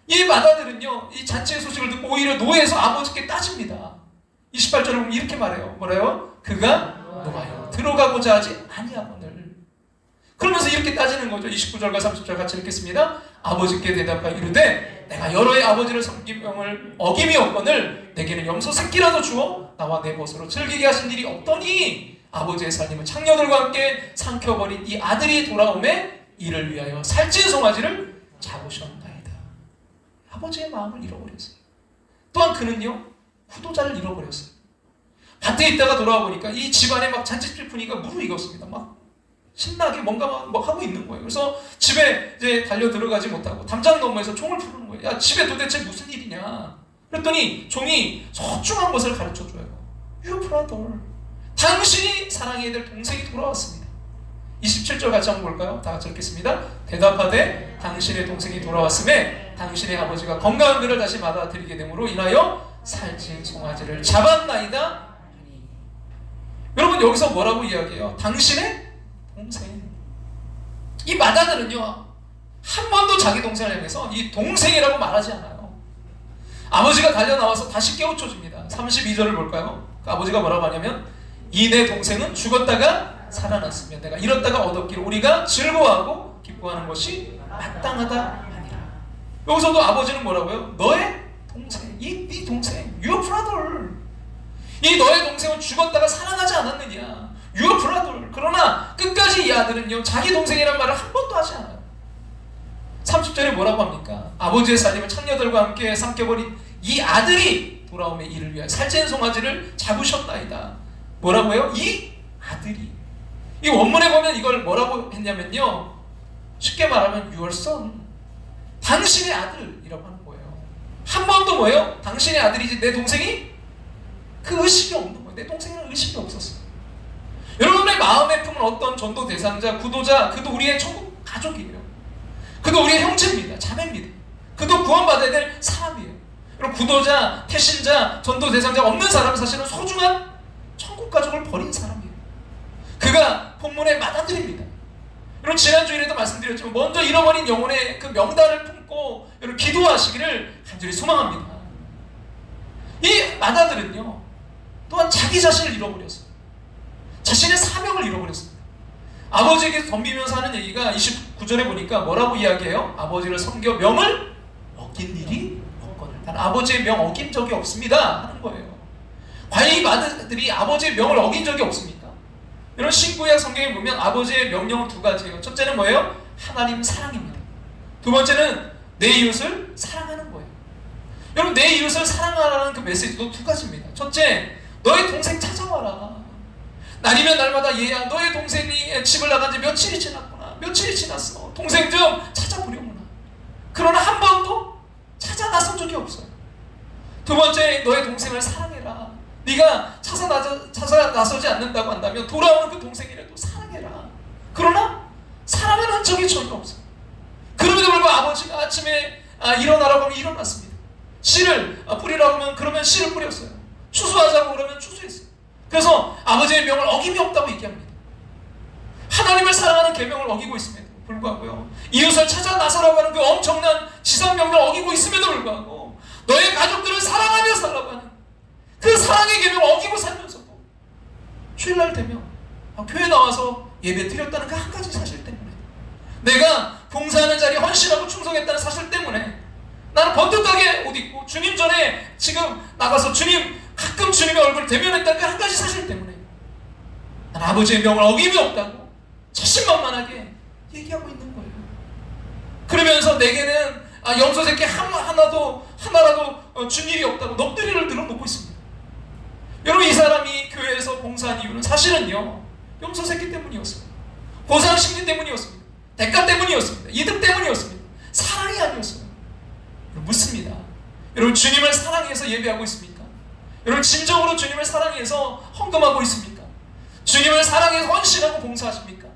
이 맏아들은요, 이 잔치의 소식을 듣고 오히려 노예에서 아버지께 따집니다. 28절을 보면 이렇게 말해요. 뭐래요? 그가 노하여 들어가고자 하지 아니하거늘. 그러면서 이렇게 따지는 거죠. 29절과 30절 같이 읽겠습니다. 아버지께 대답하여 이르되 내가 여러의 아버지를 섬긴 명을 어김이 없거늘 내게는 염소 새끼라도 주어 나와 내 벗으로 즐기게 하신 일이 없더니 아버지의 살림은 창녀들과 함께 삼켜버린 이 아들이 돌아오매 이를 위하여 살찐 송아지를 잡으셨나이다. 아버지의 마음을 잃어버렸어요. 또한 그는요, 후도자를 잃어버렸어요. 밭에 있다가 돌아와 보니까 이 집안에 막 잔치집 분위기가 무르익었습니다. 막 신나게 뭔가 막 하고 있는 거예요. 그래서 집에 이제 달려 들어가지 못하고 담장 너머에서 총을 부르는 거예요. 야, 집에 도대체 무슨 일이냐? 그랬더니 종이 소중한 것을 가르쳐줘요. Your brother. 당신이 사랑해야 될 동생이 돌아왔습니다. 27절 같이 한번 볼까요? 다 같이 읽겠습니다. 대답하되 당신의 동생이 돌아왔음에 당신의 아버지가 건강한 그를 다시 받아들이게 됨으로 인하여 살찐 송아지를 잡았나이다. 여러분, 여기서 뭐라고 이야기해요? 당신의 동생. 이 맏아들은요, 한 번도 자기 동생을 향해서 이 동생이라고 말하지 않아요. 아버지가 달려나와서 다시 깨우쳐줍니다. 32절을 볼까요? 그 아버지가 뭐라고 하냐면 이 내 동생은 죽었다가 살아났으며 내가 잃었다가 얻었기를 우리가 즐거워하고 기뻐하는 것이 마땅하다 하니라. 여기서도 아버지는 뭐라고요? 너의 동생, 네 동생, your brother. 이 너의 동생은 죽었다가 살아나지 않았느냐? your brother. 그러나 끝까지 이 아들은요, 자기 동생이란 말을 한 번도 하지 않아요. 30절에 뭐라고 합니까? 아버지의 살림을 창녀들과 함께 삼켜버린 이 아들이 돌아오매 이를 위하여 살찐 송아지를 잡으셨나이다. 뭐라고요? 이 아들이. 이 원문에 보면 이걸 뭐라고 했냐면요, 쉽게 말하면 your son, 당신의 아들이라고 하는 거예요. 한 번도 뭐예요? 당신의 아들이지 내 동생이? 그 의식이 없는 거예요. 내 동생은 의식이 없었어요. 여러분의 마음의 품은 어떤 전도 대상자, 구도자, 그도 우리의 천국 가족이에요. 그도 우리의 형제입니다. 자매입니다. 그도 구원받아야 될 사람이에요. 여러분, 구도자, 태신자, 전도 대상자 없는 사람은 사실은 소중한 천국 가족을 버린 사람이에요. 그가 본문의 맏아들입니다. 여러분, 지난주일에도 말씀드렸지만 먼저 잃어버린 영혼의 그 명단을 품고 여러분 기도하시기를 간절히 소망합니다. 이 맏아들은요, 또한 자기 자신을 잃어버렸어요. 자신의 사명을 잃어버렸습니다. 아버지에게 덤비면서 하는 얘기가 29절에 보니까 뭐라고 이야기해요? 아버지를 섬겨 명을 어긴 일이 없거늘. 난 아버지의 명 어긴 적이 없습니다 하는 거예요. 과연 이 맏아들이 아버지의 명을 어긴 적이 없습니까? 여러분, 신구약 성경에 보면 아버지의 명령은 두 가지예요. 첫째는 뭐예요? 하나님 사랑입니다. 두 번째는 내 이웃을 사랑하는 거예요. 여러분, 내 이웃을 사랑하라는 그 메시지도 두 가지입니다. 첫째, 너의 동생 찾아와라. 날이면 날마다 얘야, 너의 동생이 집을 나간 지 며칠이 지났구나. 며칠이 지났어. 동생 좀 찾아보려구나. 그러나 한 번도 찾아 나선 적이 없어요. 두 번째, 너의 동생을 사랑해라. 네가 찾아 나서지 않는다고 한다면 돌아오는 그 동생이라도 사랑해라. 그러나 사랑은 한 적이 전혀 없어요. 그럼에도 불구하고 아버지가 아침에 일어나라고 하면 일어났습니다. 씨를 뿌리라고 하면 그러면 씨를 뿌렸어요. 추수하자고 그러면 추수했어요. 그래서 아버지의 명을 어김이 없다고 얘기합니다. 하나님을 사랑하는 계명을 어기고 있음에도 불구하고요, 이웃을 찾아 나서라고 하는 그 엄청난 지상명령을 어기고 있음에도 불구하고 너의 가족들을 사랑하며 살라고 하는 그 사랑의 계명을 어기고 살면서도 주일날 되면 교회 나와서 예배 드렸다는 그 한 가지 사실 때문에, 내가 봉사하는 자리에 헌신하고 충성했다는 사실 때문에 나는 번듯하게 옷 입고 주님 전에 지금 나가서 가끔 주님의 얼굴을 대면했다는 그 한 가지 사실 때문에 난 아버지의 명을 어김이 없다고 자신만만하게 얘기하고 있는 거예요. 그러면서 내게는 염소 새끼 하나라도 준 일이 없다고 넋두리를 늘어놓고 있습니다. 여러분, 이 사람이 교회에서 봉사한 이유는 사실은요, 염소 새끼 때문이었어요. 보상 심리 때문이었습니다. 대가 때문이었습니다. 이득 때문이었습니다. 사랑이 아니었어요. 묻습니다. 여러분, 주님을 사랑해서 예배하고 있습니까? 여러분, 진정으로 주님을 사랑해서 헌금하고 있습니까? 주님을 사랑해서 헌신하고 봉사하십니까?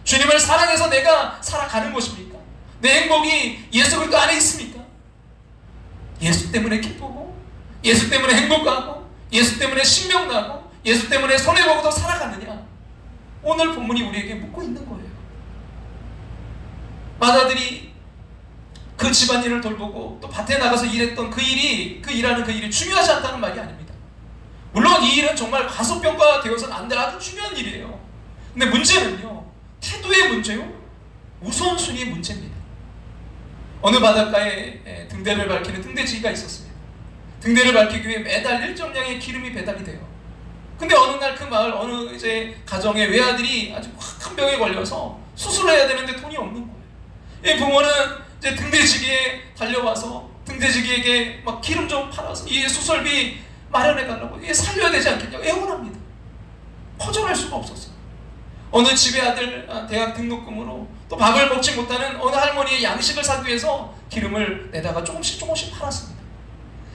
주님을 사랑해서 내가 살아가는 것입니까? 내 행복이 예수 그리스도 안에 있습니까? 예수 때문에 기쁘고, 예수 때문에 행복하고, 예수 때문에 신명나고, 예수 때문에 손해보고도 살아가느냐? 오늘 본문이 우리에게 묻고 있는 거예요. 마다들이 그 집안일을 돌보고 또 밭에 나가서 일했던 일하는 그 일이 중요하지 않다는 말이 아닙니다. 물론 이 일은 정말 과소평가되어서는 안 될 아주 중요한 일이에요. 근데 문제는요, 태도의 문제요, 우선순위의 문제입니다. 어느 바닷가에 등대를 밝히는 등대지기가 있었습니다. 등대를 밝히기 위해 매달 일정량의 기름이 배달이 돼요. 근데 어느 날 그 마을 어느 이제 가정의 외아들이 아주 큰 병에 걸려서 수술을 해야 되는데 돈이 없는 거예요. 이 부모는 이제 등대지기에 달려와서 등대지기에게 막 기름 좀 팔아서 이 수술비 마련해달라고, 이게 살려야 되지 않겠냐고 애원합니다. 거절할 수가 없었어요. 어느 집의 아들 대학 등록금으로 또 밥을 먹지 못하는 어느 할머니의 양식을 사기 위해서 기름을 내다가 조금씩 팔았습니다.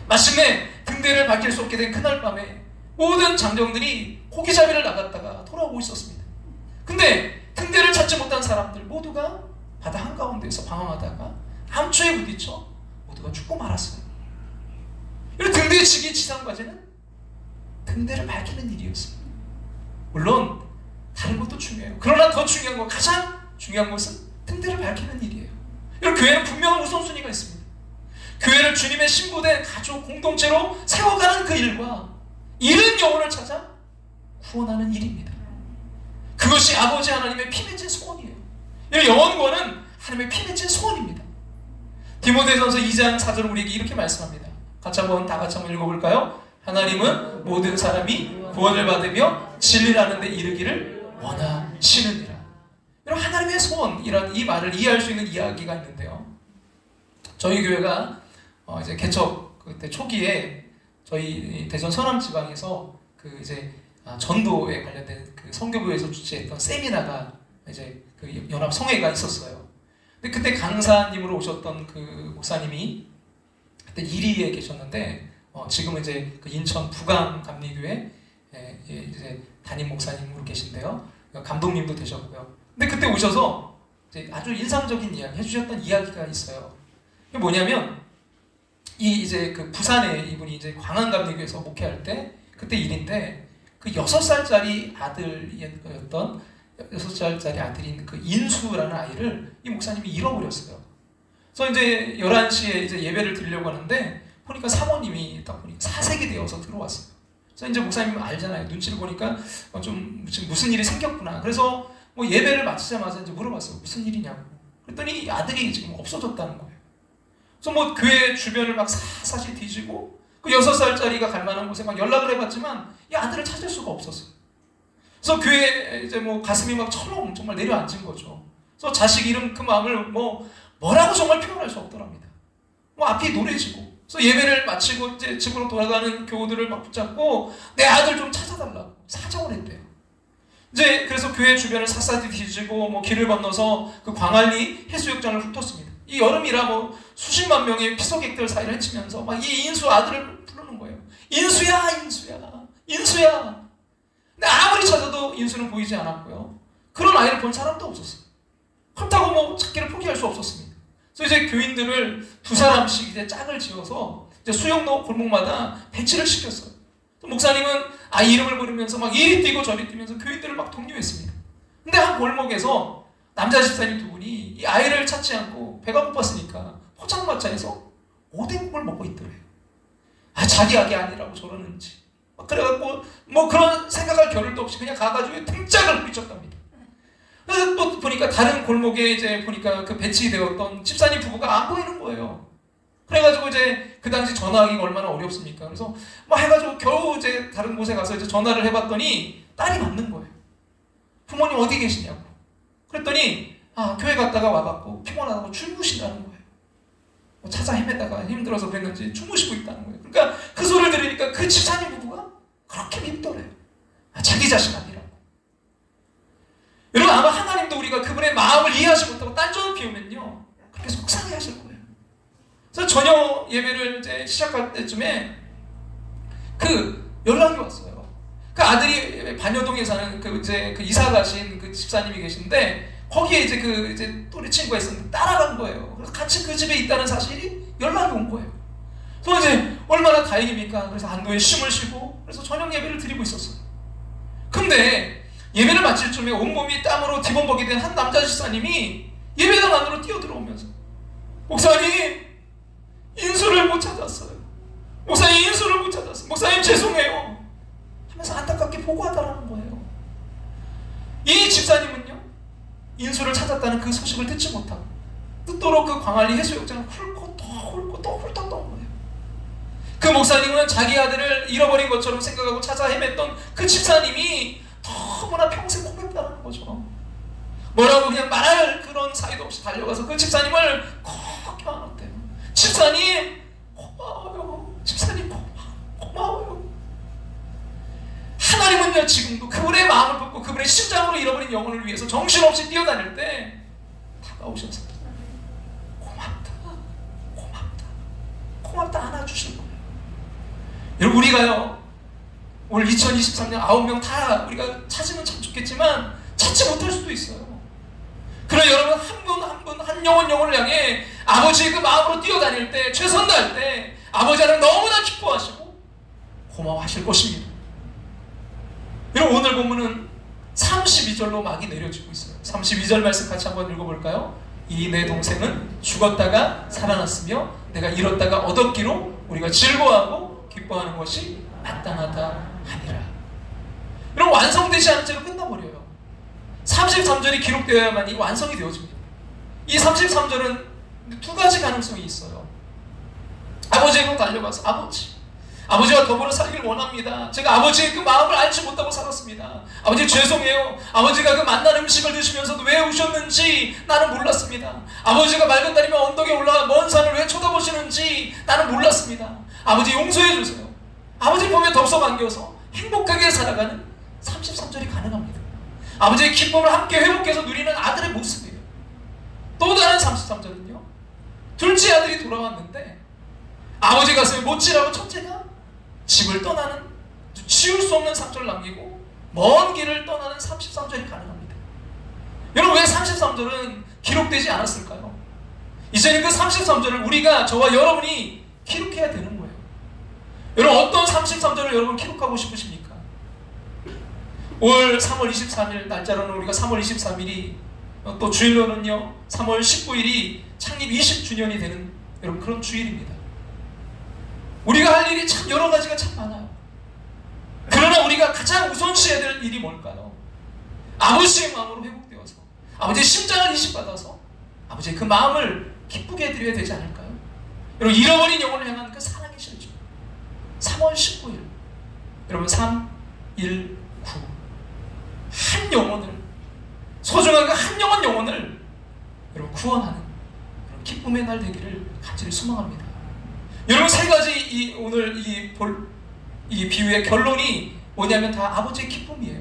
마침내 등대를 밝힐 수 없게 된 그날 밤에 모든 장정들이 고기잡이를 나갔다가 돌아오고 있었습니다. 근데 등대를 찾지 못한 사람들 모두가 바다 한가운데에서 방황하다가 암초에 부딪혀 모두가 죽고 말았어요. 이 등대지기 지상과제는 등대를 밝히는 일이었어요. 물론 다른 것도 중요해요. 그러나 더 중요한 것, 가장 중요한 것은 등대를 밝히는 일이에요. 여러분, 교회는 분명한 우선순위가 있습니다. 교회를 주님의 신부된 가족 공동체로 세워가는 그 일과 잃은 영혼을 찾아 구원하는 일입니다. 그것이 아버지 하나님의 피 맺힌 소원이에요. 영원권은 하나님의 피 맺힌 소원입니다. 디모데전서 2장 4절 우리에게 이렇게 말씀합니다. 다 같이 한번 읽어볼까요? 하나님은 모든 사람이 구원을 받으며 진리라는 데 이르기를 원하시느니라. 여러분, 하나님의 소원이라는 이 말을 이해할 수 있는 이야기가 있는데요. 저희 교회가 이제 개척 그때 초기에 저희 대전 서남 지방에서 그 이제 전도에 관련된 그 선교부에서 주최했던 세미나가 이제 그 연합 성회가 있었어요. 근데 그때 강사님으로 오셨던 그 목사님이 그때 이리에 계셨는데 지금은 이제 그 인천 부강 감리교회 이제 담임 목사님으로 계신데요. 감독님도 되셨고요. 근데 그때 오셔서 이제 아주 인상적인 이야기 해주셨던 이야기가 있어요. 그게 뭐냐면 이제 그 부산에 이분이 이제 광안감리교회에서 목회할 때 그때 일인데 그 6살짜리 아들이었던 6살짜리 아들인 그 인수라는 아이를 이 목사님이 잃어버렸어요. 그래서 이제 11시에 이제 예배를 드리려고 하는데 보니까 사모님이 딱 보니 사색이 되어서 들어왔어요. 그래서 이제 목사님은 알잖아요. 눈치를 보니까 좀 지금 무슨 일이 생겼구나. 그래서 뭐 예배를 마치자마자 이제 물어봤어요. 무슨 일이냐고. 그랬더니 아들이 지금 없어졌다는 거예요. 그래서 뭐 교회 주변을 막 사사시 뒤지고 그 6살짜리가 갈 만한 곳에 막 연락을 해봤지만 이 아들을 찾을 수가 없었어요. 그래서 교회에 이제 뭐 가슴이 막 철렁 정말 내려앉은 거죠. 그래서 자식 이름 그 마음을 뭐라고 정말 표현할 수 없더랍니다. 뭐 앞이 노래지고. 그래서 예배를 마치고 이제 집으로 돌아가는 교우들을 막 붙잡고 내 아들 좀 찾아달라고 사정을 했대요. 이제 그래서 교회 주변을 샅샅이 뒤지고 뭐 길을 건너서 그 광안리 해수욕장을 훑었습니다. 이 여름이라 뭐 수십만 명의 피서객들 사이를 헤치면서 막 이 인수 아들을 부르는 거예요. 인수야, 인수야, 인수야. 근데 아무리 찾아도 인수는 보이지 않았고요. 그런 아이를 본 사람도 없었어요. 그렇다고 뭐 찾기를 포기할 수 없었습니다. 그래서 이제 교인들을 2사람씩 이제 짝을 지어서 이제 수영로 골목마다 배치를 시켰어요. 목사님은 아이 이름을 부르면서 막 이리 뛰고 저리 뛰면서 교인들을 막 독려했습니다. 근데 한 골목에서 남자 집사님 2분이 이 아이를 찾지 않고 배가 고팠으니까 포장마차에서 오뎅국을 먹고 있더래요. 아, 자기 약이 아니라고 저러는지. 그래갖고 뭐 그런 생각할 겨를도 없이 그냥 가가지고 등짝을 부딪혔답니다. 그래서 또 보니까 다른 골목에 이제 보니까 그 배치되었던 집사님 부부가 안 보이는 거예요. 그래가지고 이제 그 당시 전화하기가 얼마나 어렵습니까? 그래서 뭐 해가지고 겨우 이제 다른 곳에 가서 이제 전화를 해봤더니 딸이 맞는 거예요. 부모님 어디 계시냐고. 그랬더니 아, 교회 갔다가 와갖고 피곤하다고 주무신다는 거예요. 뭐 찾아 헤매다가 힘들어서 그랬는지 주무시고 있다는 거예요. 그러니까 그 소리를 들으니까 그 집사님 부부가 그렇게 밉더래요. 아, 자기 자신 아니라고. 여러분, 아마 하나님도 우리가 그분의 마음을 이해하지 못하고 딴전을 피우면요 그렇게 속상해 하실 거예요. 그래서 저녁 예배를 이제 시작할 때쯤에 그 연락이 왔어요. 그 아들이 반여동에 사는 그 이제 그 이사 가신 그 집사님이 계신데 거기에 이제 그 이제 또래 친구가 있었는데 따라간 거예요. 그래서 같이 그 집에 있다는 사실이 연락이 온 거예요. 그래서 이제 얼마나 다행입니까? 그래서 안도에 쉼을 쉬고 그래서 저녁 예배를 드리고 있었어요. 근데 예배를 마칠 쯤에 온몸이 땀으로 뒤범벅이 된 한 남자 집사님이 예배당 안으로 뛰어들어오면서 목사님 인수를 못 찾았어요. 목사님 인수를 못 찾았어요. 목사님 죄송해요 하면서 안타깝게 보고하다라는 거예요. 이 집사님은요 인수를 찾았다는 그 소식을 듣지 못하고 뜻도로 그 광안리 해수욕장을 훑고 또 훑고 또 훑었던 거예요. 그 목사님은 자기 아들을 잃어버린 것처럼 생각하고 찾아 헤맸던 그 집사님이 너무나 평생 고백다라는 거죠. 뭐라고 그냥 말할 그런 사이도 없이 달려가서 그 집사님을 콕 껴안았대요. 집사님 고마워요. 집사님 고마워요. 하나님은요 지금도 그분의 마음을 품고 그분의 심장으로 잃어버린 영혼을 위해서 정신없이 뛰어다닐 때 다가오셔서 고맙다 안아주실 거예요. 여러분, 우리가요 올 2023년 9명 다 우리가 찾으면 참 좋겠지만 찾지 못할 수도 있어요. 그러나 여러분 한 분 한 분 한 영혼을 향해 아버지의 그 마음으로 뛰어다닐 때 최선 다할 때 아버지 하나님 너무나 기뻐하시고 고마워하실 것입니다. 여러분, 오늘 본문은 32절로 막이 내려지고 있어요. 32절 말씀 같이 한번 읽어볼까요? 이 내 동생은 죽었다가 살아났으며 내가 잃었다가 얻었기로 우리가 즐거워하고 기뻐하는 것이 마땅하다 하니라. 여러분, 완성되지 않은 채로 끝나버려요. 33절이 기록되어야만이 완성이 되어집니다. 이 33절은 두 가지 가능성이 있어요. 아버지에게 달려가서 아버지와 더불어 살기를 원합니다. 제가 아버지의 그 마음을 알지 못하고 살았습니다. 아버지 죄송해요. 아버지가 그 맛난 음식을 드시면서도 왜 우셨는지 나는 몰랐습니다. 아버지가 맑은 날이면 언덕에 올라가 먼 산을 왜 쳐다보시는지 나는 몰랐습니다. 아버지 용서해 주세요. 아버지 보며 덥석 안겨서 행복하게 살아가는 33절이 가능합니다. 아버지의 기쁨을 함께 회복해서 누리는 아들의 모습이에요. 또 다른 33절은요. 둘째 아들이 돌아왔는데 아버지 가슴에 못질하고 첫째가 집을 떠나는 치울 수 없는 상처를 남기고 먼 길을 떠나는 33절이 가능합니다. 여러분, 왜 33절은 기록되지 않았을까요? 이제는 그 33절을 우리가 저와 여러분이 기록해야 되는 거예요. 여러분, 어떤 33절을 여러분 기록하고 싶으십니까? 올 3월 23일 날짜로는 우리가 3월 23일이 또 주일로는요 3월 19일이 창립 20주년이 되는 여러분 그런 주일입니다. 우리가 할 일이 참 여러 가지가 참 많아요. 그러나 우리가 가장 우선시해야 될 일이 뭘까요? 아버지의 마음으로 회복되어서 아버지의 심장을 이식받아서 아버지의 그 마음을 기쁘게 해드려야 되지 않을까요? 여러분, 잃어버린 영혼을 향한 그 사랑의 실조 3월 19일 여러분 3, 1, 9 한 영혼을 소중한 그 한 영혼을 여러분 구원하는 그런 기쁨의 날 되기를 간절히 소망합니다. 여러분, 세 가지 오늘 이 비유의 결론이 뭐냐면 다 아버지의 기쁨이에요.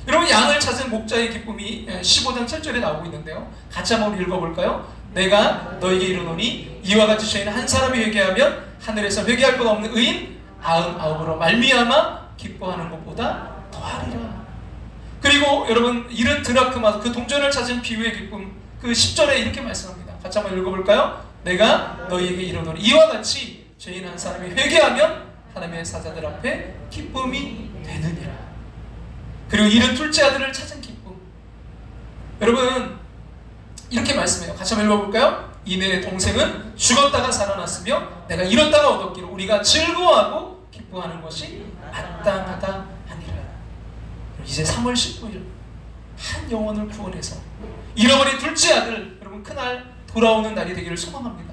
여러분, 양을 찾은 목자의 기쁨이 15장 7절에 나오고 있는데요. 같이 한번 읽어볼까요? 내가 너에게 이르노니 이와 같이 저희는 한 사람이 회개하면 하늘에서 회개할 것 없는 의인 99으로 말미암아 기뻐하는 것보다 더하리라. 그리고 여러분, 이른 드라크마 그 동전을 찾은 비유의 기쁨 그 10절에 이렇게 말씀합니다. 같이 한번 읽어볼까요? 내가 너희에게 이르노니 이와 같이 죄인 한 사람이 회개하면 하나님의 사자들 앞에 기쁨이 되느니라. 그리고 이른 둘째 아들을 찾은 기쁨. 여러분, 이렇게 말씀해요. 같이 한번 읽어볼까요? 이 내 동생은 죽었다가 살아났으며 내가 잃었다가 얻었기로 우리가 즐거워하고 기뻐하는 것이 마땅하다 하니라. 이제 3월 19일 한 영혼을 구원해서 잃어버린 둘째 아들 여러분 그날 돌아오는 날이 되기를 소망합니다.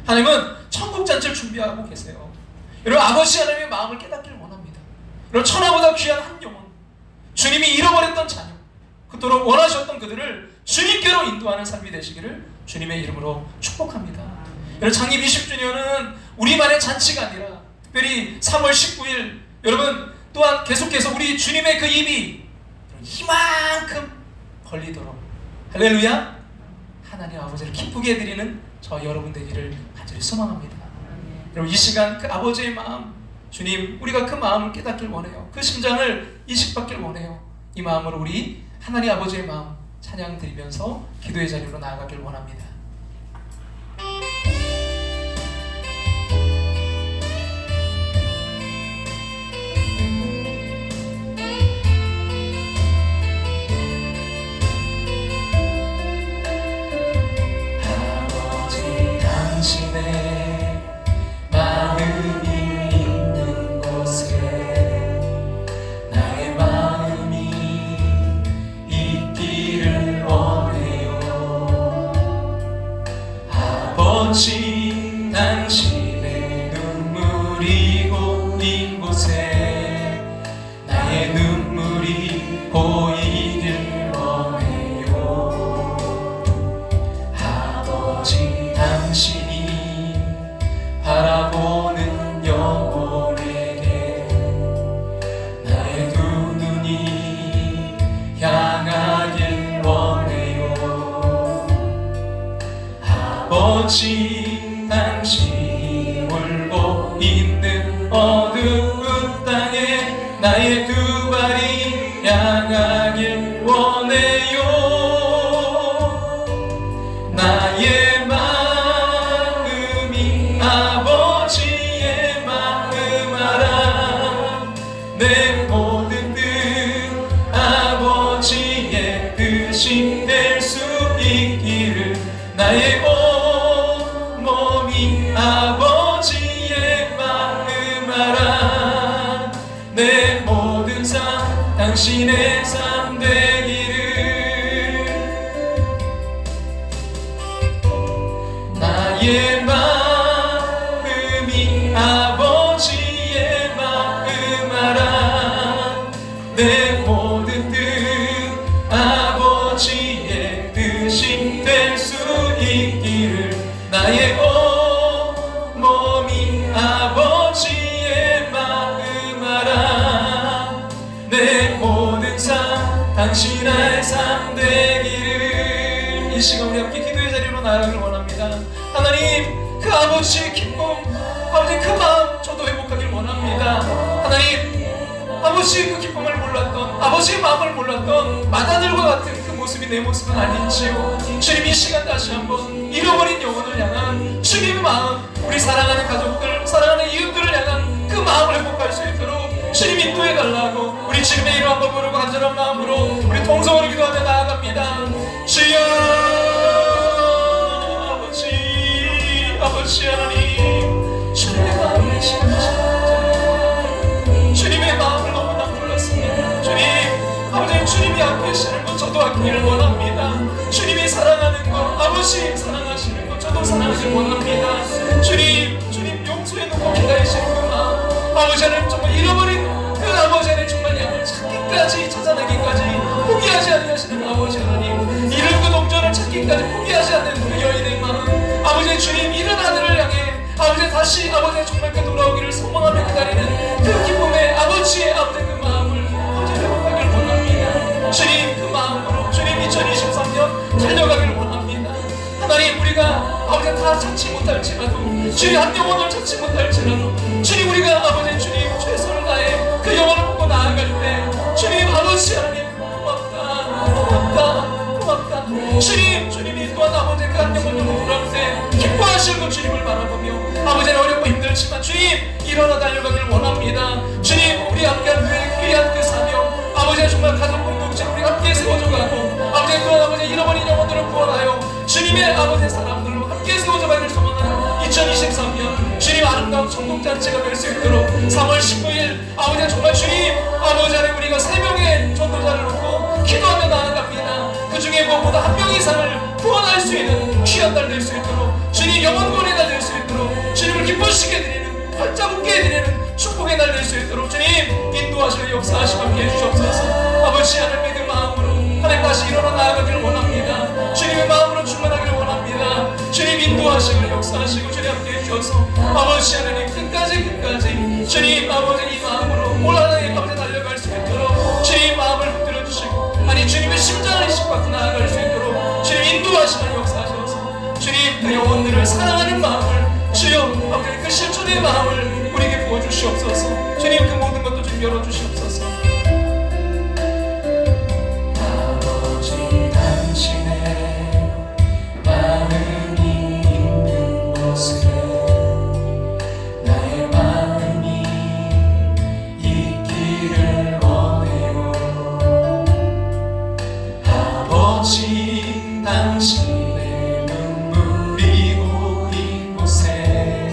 하나님은 천국 잔치를 준비하고 계세요. 여러분 아버지 하나님의 마음을 깨닫기를 원합니다. 여러분 천하보다 귀한 한 영혼, 주님이 잃어버렸던 자녀, 그토록 원하셨던 그들을 주님께로 인도하는 삶이 되시기를 주님의 이름으로 축복합니다. 여러분 창립 20주년은 우리만의 잔치가 아니라 특별히 3월 19일 여러분 또한 계속해서 우리 주님의 그 입이 이만큼 벌리도록 할렐루야 하나님 아버지를 기쁘게 해드리는 저 여러분 되기를 간절히 소망합니다. 여러분 이 시간 그 아버지의 마음 주님 우리가 그 마음을 깨닫길 원해요. 그 심장을 이식받길 원해요. 이 마음으로 우리 하나님 아버지의 마음 찬양 드리면서 기도의 자리로 나아가길 원합니다. 아버지 당신의 마음이 있는 곳에 나의 마음이 있기를 원해요. 아버지 당신의 눈물이 고인 곳에 나의 눈물이 보이길 원해요. 아버지 당신이 바라보는 영혼에게 나의 두 눈이 향하길 원해요. 아버지 당신이 울고 있는 어두운 땅에 나의 두 발이 향하길 원해요. 나의 마음이 아버지의 마음 알아. 내 모든 뜻 아버지의 뜻이 될 수 있기를 나의 온 몸이 아버지의 마음 알아. 내 모든 삶 당신의 삶 되기를. 나의 마음이 아버지의 마음 알아. 내 모든 뜻 아버지의 뜻이 될 수 있기를. 나의 온 몸이 아버지의 마음 알아. 내 모든 삶 당신의 삶 되기를. 이 시간 우리 함께 기도의 자리로 나아가길 원합니다. 하나님 그 아버지의 기쁨 아버지 그 마음 저도 회복하길 원합니다. 하나님 아버지의 그 기쁨을 몰랐던 아버지의 마음을 몰랐던 마다들과 같은 그 모습이 내 모습은 아닌지요. 주님 이 시간 다시 한번 잃어버린 영혼을 향한 주님의 마음 우리 사랑하는 가족들 사랑하는 이웃들을 향한 그 마음을 회복할 수 있도록 주님 인도해 달라고 우리 주님의 이름 한번 부르고 간절한 마음으로 우리 동성으로 기도하며 나아갑니다. 주여 아버지 하나님 주님의 마음을 시원하시는 주님의 마음을 너무나 몰랐습니다. 주님 아버지 주님이 앞에 계시는 것 저도 하기를 원합니다. 주님이 사랑하는 것 아버지 사랑하시는 것 저도 사랑하기를 원합니다. 주님 용서해 놓고 기다리시는 그 마음 아버지 하나님 정말 잃어버린 그 아버지 하나님 정말 양을 찾기까지 찾아내기까지 포기하지 아니하시는 아버지 하나님 이른 그 동전을 찾기까지 포기하지 않는 그 여인의 마음 아버지 주님 이른 하늘을 향해 아버지 다시 아버지 정말 그 돌아오기를 소망하며 기다리는 그 기쁨의 아버지의 아버지 그 마음을 아버지 회복하기를 원합니다. 주님 그 마음으로 주님 2023년 달려가기를 원합니다. 하나님 우리가 아버지 다 찾지 못할지라도 주님 한 영혼을 찾지 못할지라도 주님 우리가 아버지 주님 최선을 다해 그 영혼을 보고 나아갈 때 주님 아버지 하나님 고맙다 주님이 또한 아버지 그 한 영혼을 돌아올 때 기뻐하시고 주님을 바라보며 아버지는 어렵고 힘들지만 주님 일어나 달려가길 원합니다. 주님 우리 함께한 그 귀한 그 사명 아버지는 정말 가족 공동체 우리 함께 세워져 가고 아버지 또한 아버지 잃어버린 영혼들을 구원하여 주님의 아버지의 사람들로 함께 2023년 주님 아름다운 전복잔치가 될 수 있도록 3월 19일 아버지 정말 주님 아버지 안에 우리가 3명의 전도자를 놓고 기도하며 나아갑니다. 그 중에 무엇보다 한 명 이상을 구원할 수 있는 귀한 날 될 수 있도록 주님 영원 구원의 날 될 수 있도록 주님을 기뻐시게 드리는 활짝 웃게 해드리는 축복의 날 될 수 있도록 주님 인도하시고 역사하시고 함께 해주시옵소서. 아버지 하나님 믿음 마음으로 하나님 다시 일어나 나아가기를 원합니다. 주님의 마음으로 충만하기를 원합니다. 주님 인도하시고 역사하시고 주님 함께 해주셔서 아버지 하나님 끝까지 주님 아버지 이 마음으로 올 하나님 아버지 달려갈 수 있도록 주님 마음을 붙들어 주시고 아니 주님의 심장을 이식받고 나아갈 수 있도록 주님 인도하시고 역사하셔서 주님 그 영혼들을 사랑하는 마음을 주여 아버지 그 실천의 마음을 우리에게 부어주시옵소서. 주님 그 모든 것도 좀 열어주시옵소서. 아버지 당신의 마음이 있는 곳에 나의 마음이 있기를 원해요. 아버지 당신의 눈물이 고인 곳에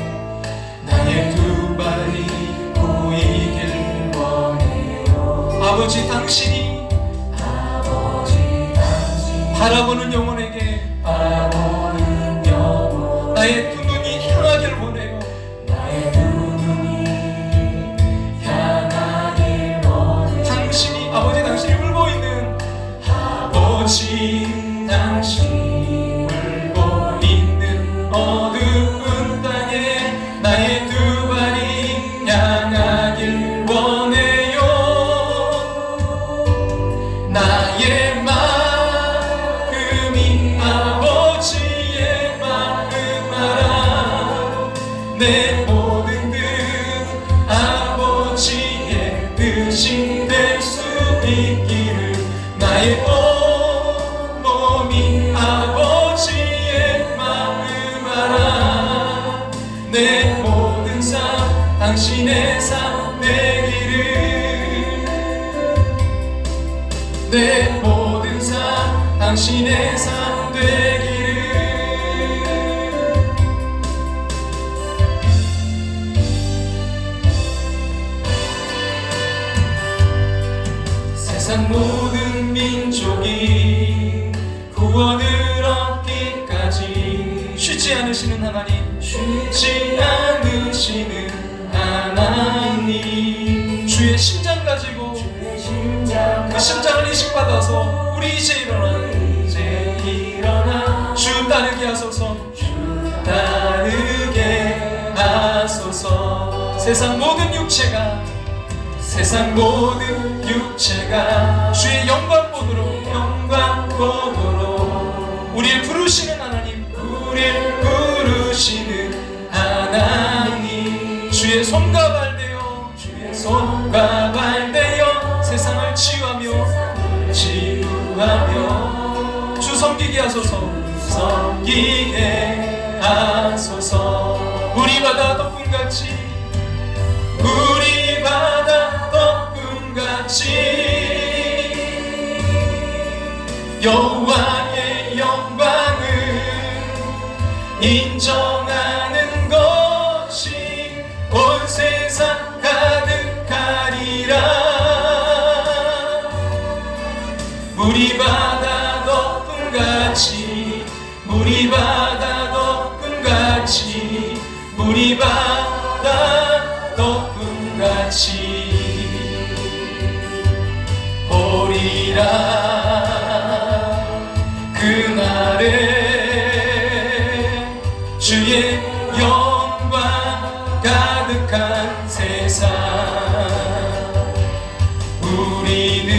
나의 두 발이 보이길 원해요. 아버지 당신이 바라보는 영혼에게 바라보는 영혼 나의 두 눈이 향하길 원해요. 나의 두 눈이 향하길 원해요. 당신이 아버지 당신이 울고 있는 아버지 당신이 울고 있는 어두운 땅에 나의 두 발이 향하길 원해요. 나의 마음이 아버지의 마음 알아. 내 모든 뜻 아버지의 뜻이 될 수 있기를 나의 몸이 아버지의 마음 알아. 내 모든 삶 당신의 삶 되기를 내 모든 삶 당신의 삶 되기를. 세상 모든 민족이 구원을 얻기까지 쉬지 않으시는 하나님, 쉬지 않으시는 하나님, 주의 심장 가지고 주의 심장 그 심장을 이식받아서 우리 이제 일어나 주 따르게 하소서. 주 따르게 하소서. 세상 모든 육체가 주의 영광 보도록 우리를 부르시는 하나님, 주의 손과 발 되어 세상을 치유하며 주 섬기게 하소서. 우리 바다 덕분같이 여호와의 영광을 인정하는 것이 온 세상 가득하리라. 물이 바다 덕분같이 보리라. 그날에 주의 영광 가득한 세상 우리는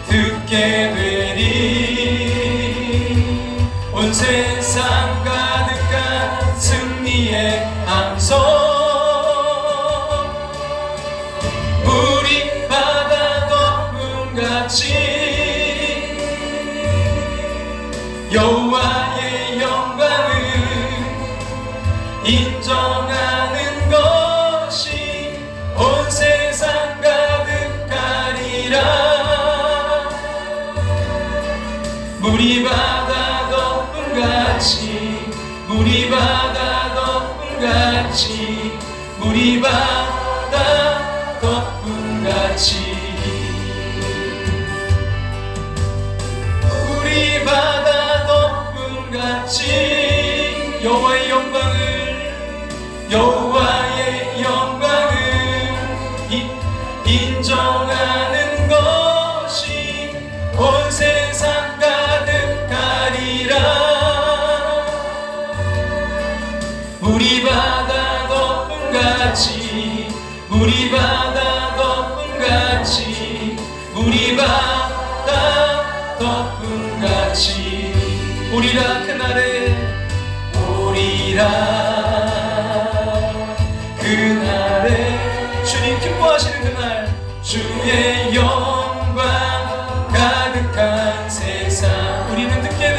듣게 되리. 온 세상 가득한 승리의 함성. 물이 바다 덕분같이 여호와의 영광을 인정하는 것이 온 세상 가득하리라. 물이 바다 덕분같이 같이 여호와의 영광을 인정하는 것이 온 세상 가득하리라. 우리 바다 덮음같이 우리 바다 덮음같이 우리 바다 덮음같이 오리라 그날에 주님 기뻐하시는 그날 주의 영광 가득한 세상 우리는 듣게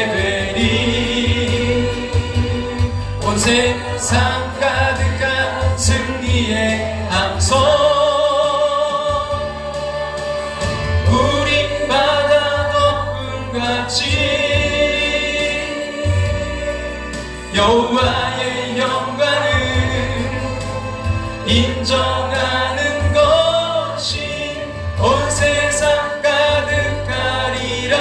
되리 온 세상 가득한 승리의 함성 우리 바다 덮음같이 여호와의 영광을 인정하는 것이 온 세상 가득하리라.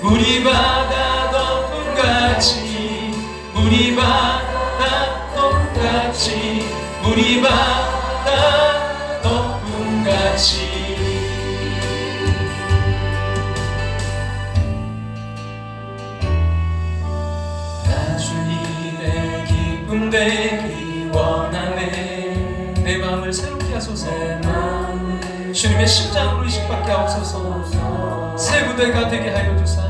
우리 바다 덮음같이 우리 바다 덮음같이 우리 바다 덮음같이 되기 원하네. 내 마음을 새롭게 하소서. 주님의 심장으로 이식받게 하옵소서. 새 부대가 되게 하여 주사.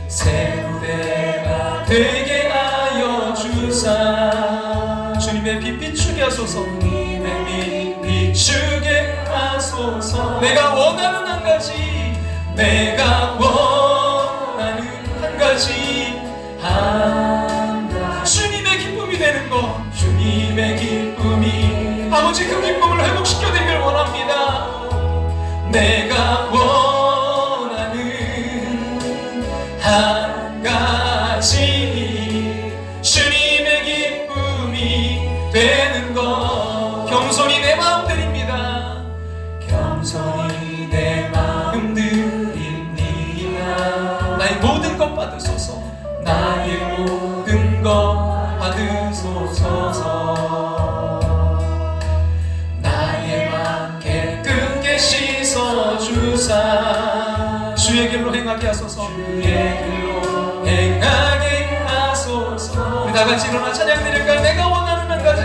새 부대가 되게 하여 주사. 주님의 빛 비추게 하소서. 주님의 빛 비추게 하소서. 내가 원하는 한 가지 주님의 기쁨이 되는 것. 주님의 기쁨이 아버지 그 기쁨을 회복시켜 드리길 원합니다. 내가 원하는 한 가지 주님의 기쁨이 되는 것. 겸손히 내 마음 드립니다. 겸손히 내 마음 드립니다. 나의 모든 것 받으소서. 나의 모든 것 받으소서. 나의 맘 깨끗게 씻어주사. 주의 길로 행하게 하소서. 주의 길로 행하게 하소서. 우리 다같이 일어나 찬양 드릴까요? 내가 원하는 한 가지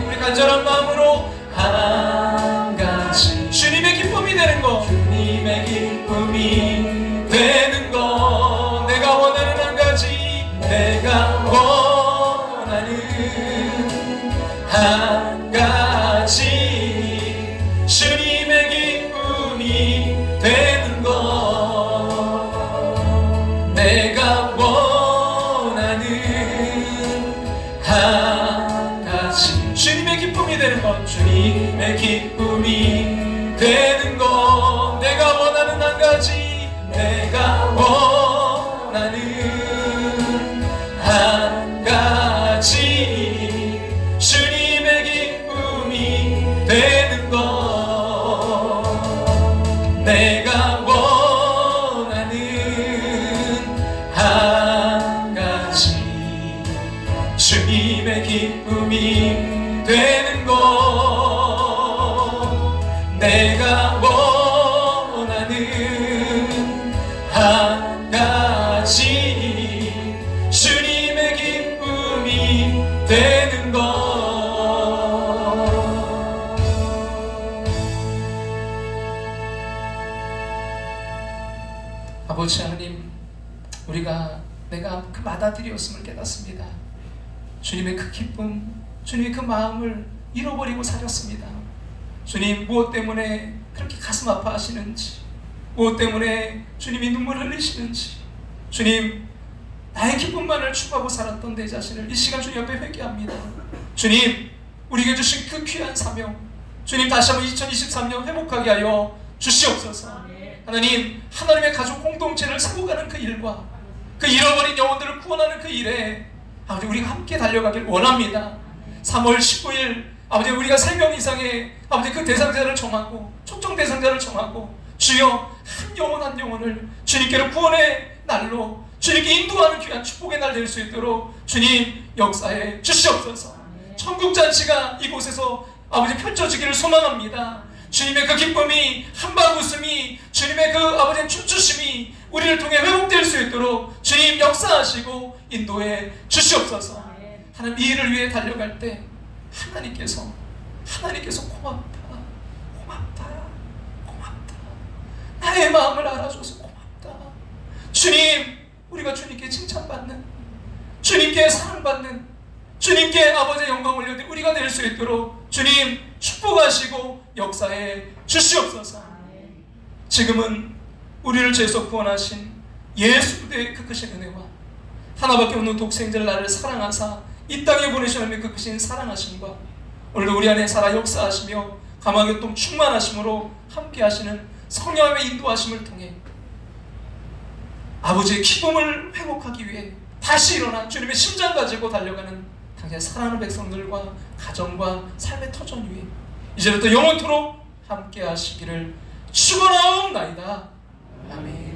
우리 간절한 마음으로 한 가지 주님의 기쁨이 되는 것. 주님의 기쁨이 되는 것. 내가 원하는 한 가지 내가 원하는 한 가지 주님의 기쁨이 되는 것. 내가 원하는 한 가지 주님의 기쁨이 되는 것. 주님의 기쁨이 되는 것. 내가 원하는 한 가지 내가 원하는 한 가지 주님의 기쁨이 되는 것. 내가 원하는 한 가지 주님의 기쁨이 되는 것. 내가 원하는 한 가지 주님의 기쁨이 되는 것. 아버지 하나님, 내가 그 맏아들이었음을 깨닫습니다. 주님의 그 기쁨, 주님의 그 마음을 잃어버리고 살았습니다. 주님, 무엇 때문에 그렇게 가슴 아파하시는지, 무엇 때문에 주님이 눈물을 흘리시는지, 주님, 나의 기쁨만을 추구하고 살았던 내 자신을 이 시간 주님 옆에 회개합니다. 주님, 우리에게 주신 그 귀한 사명, 주님 다시 한번 2023년 회복하게 하여 주시옵소서. 하나님, 하나님의 가족 공동체를 세워가는 그 일과 그 잃어버린 영혼들을 구원하는 그 일에 아버지 우리가 함께 달려가길 원합니다. 3월 19일 아버지 우리가 3명 이상의 아버지 그 대상자를 정하고 초청 대상자를 정하고 주여 한 영혼 한 영혼을 주님께로 구원의 날로 주님께 인도하는 귀한 축복의 날 될 수 있도록 주님 역사해 주시옵소서. 천국잔치가 이곳에서 아버지 펼쳐지기를 소망합니다. 주님의 그 기쁨이 한방 웃음이 주님의 그 아버지 춤추심이 우리를 통해 회복될 수 있도록 주님 역사하시고 인도해 주시옵소서. 하나님 이 일을 위해 달려갈 때 하나님께서 고맙다 나의 마음을 알아줘서 고맙다. 주님 우리가 주님께 칭찬받는 주님께 사랑받는 주님께 아버지의 영광 올려드린 우리가 될 수 있도록 주님 축복하시고 역사해 주시옵소서. 지금은 우리를 죄에서 구원하신 예수 그리스도의 그 크신 은혜와 하나밖에 없는 독생자를 나를 사랑하사 이 땅에 보내신 하나님의 그 크신 사랑하심과 오늘도 우리 안에 살아 역사하시며 감화교통 충만하심으로 함께 하시는 성령의 인도하심을 통해 아버지의 기쁨을 회복하기 위해 다시 일어나 주님의 심장 가지고 달려가는 당장 사랑하는 백성들과 가정과 삶의 터전 위에 이제부터 영원토록 함께 하시기를 축원하옵나이다. 아멘.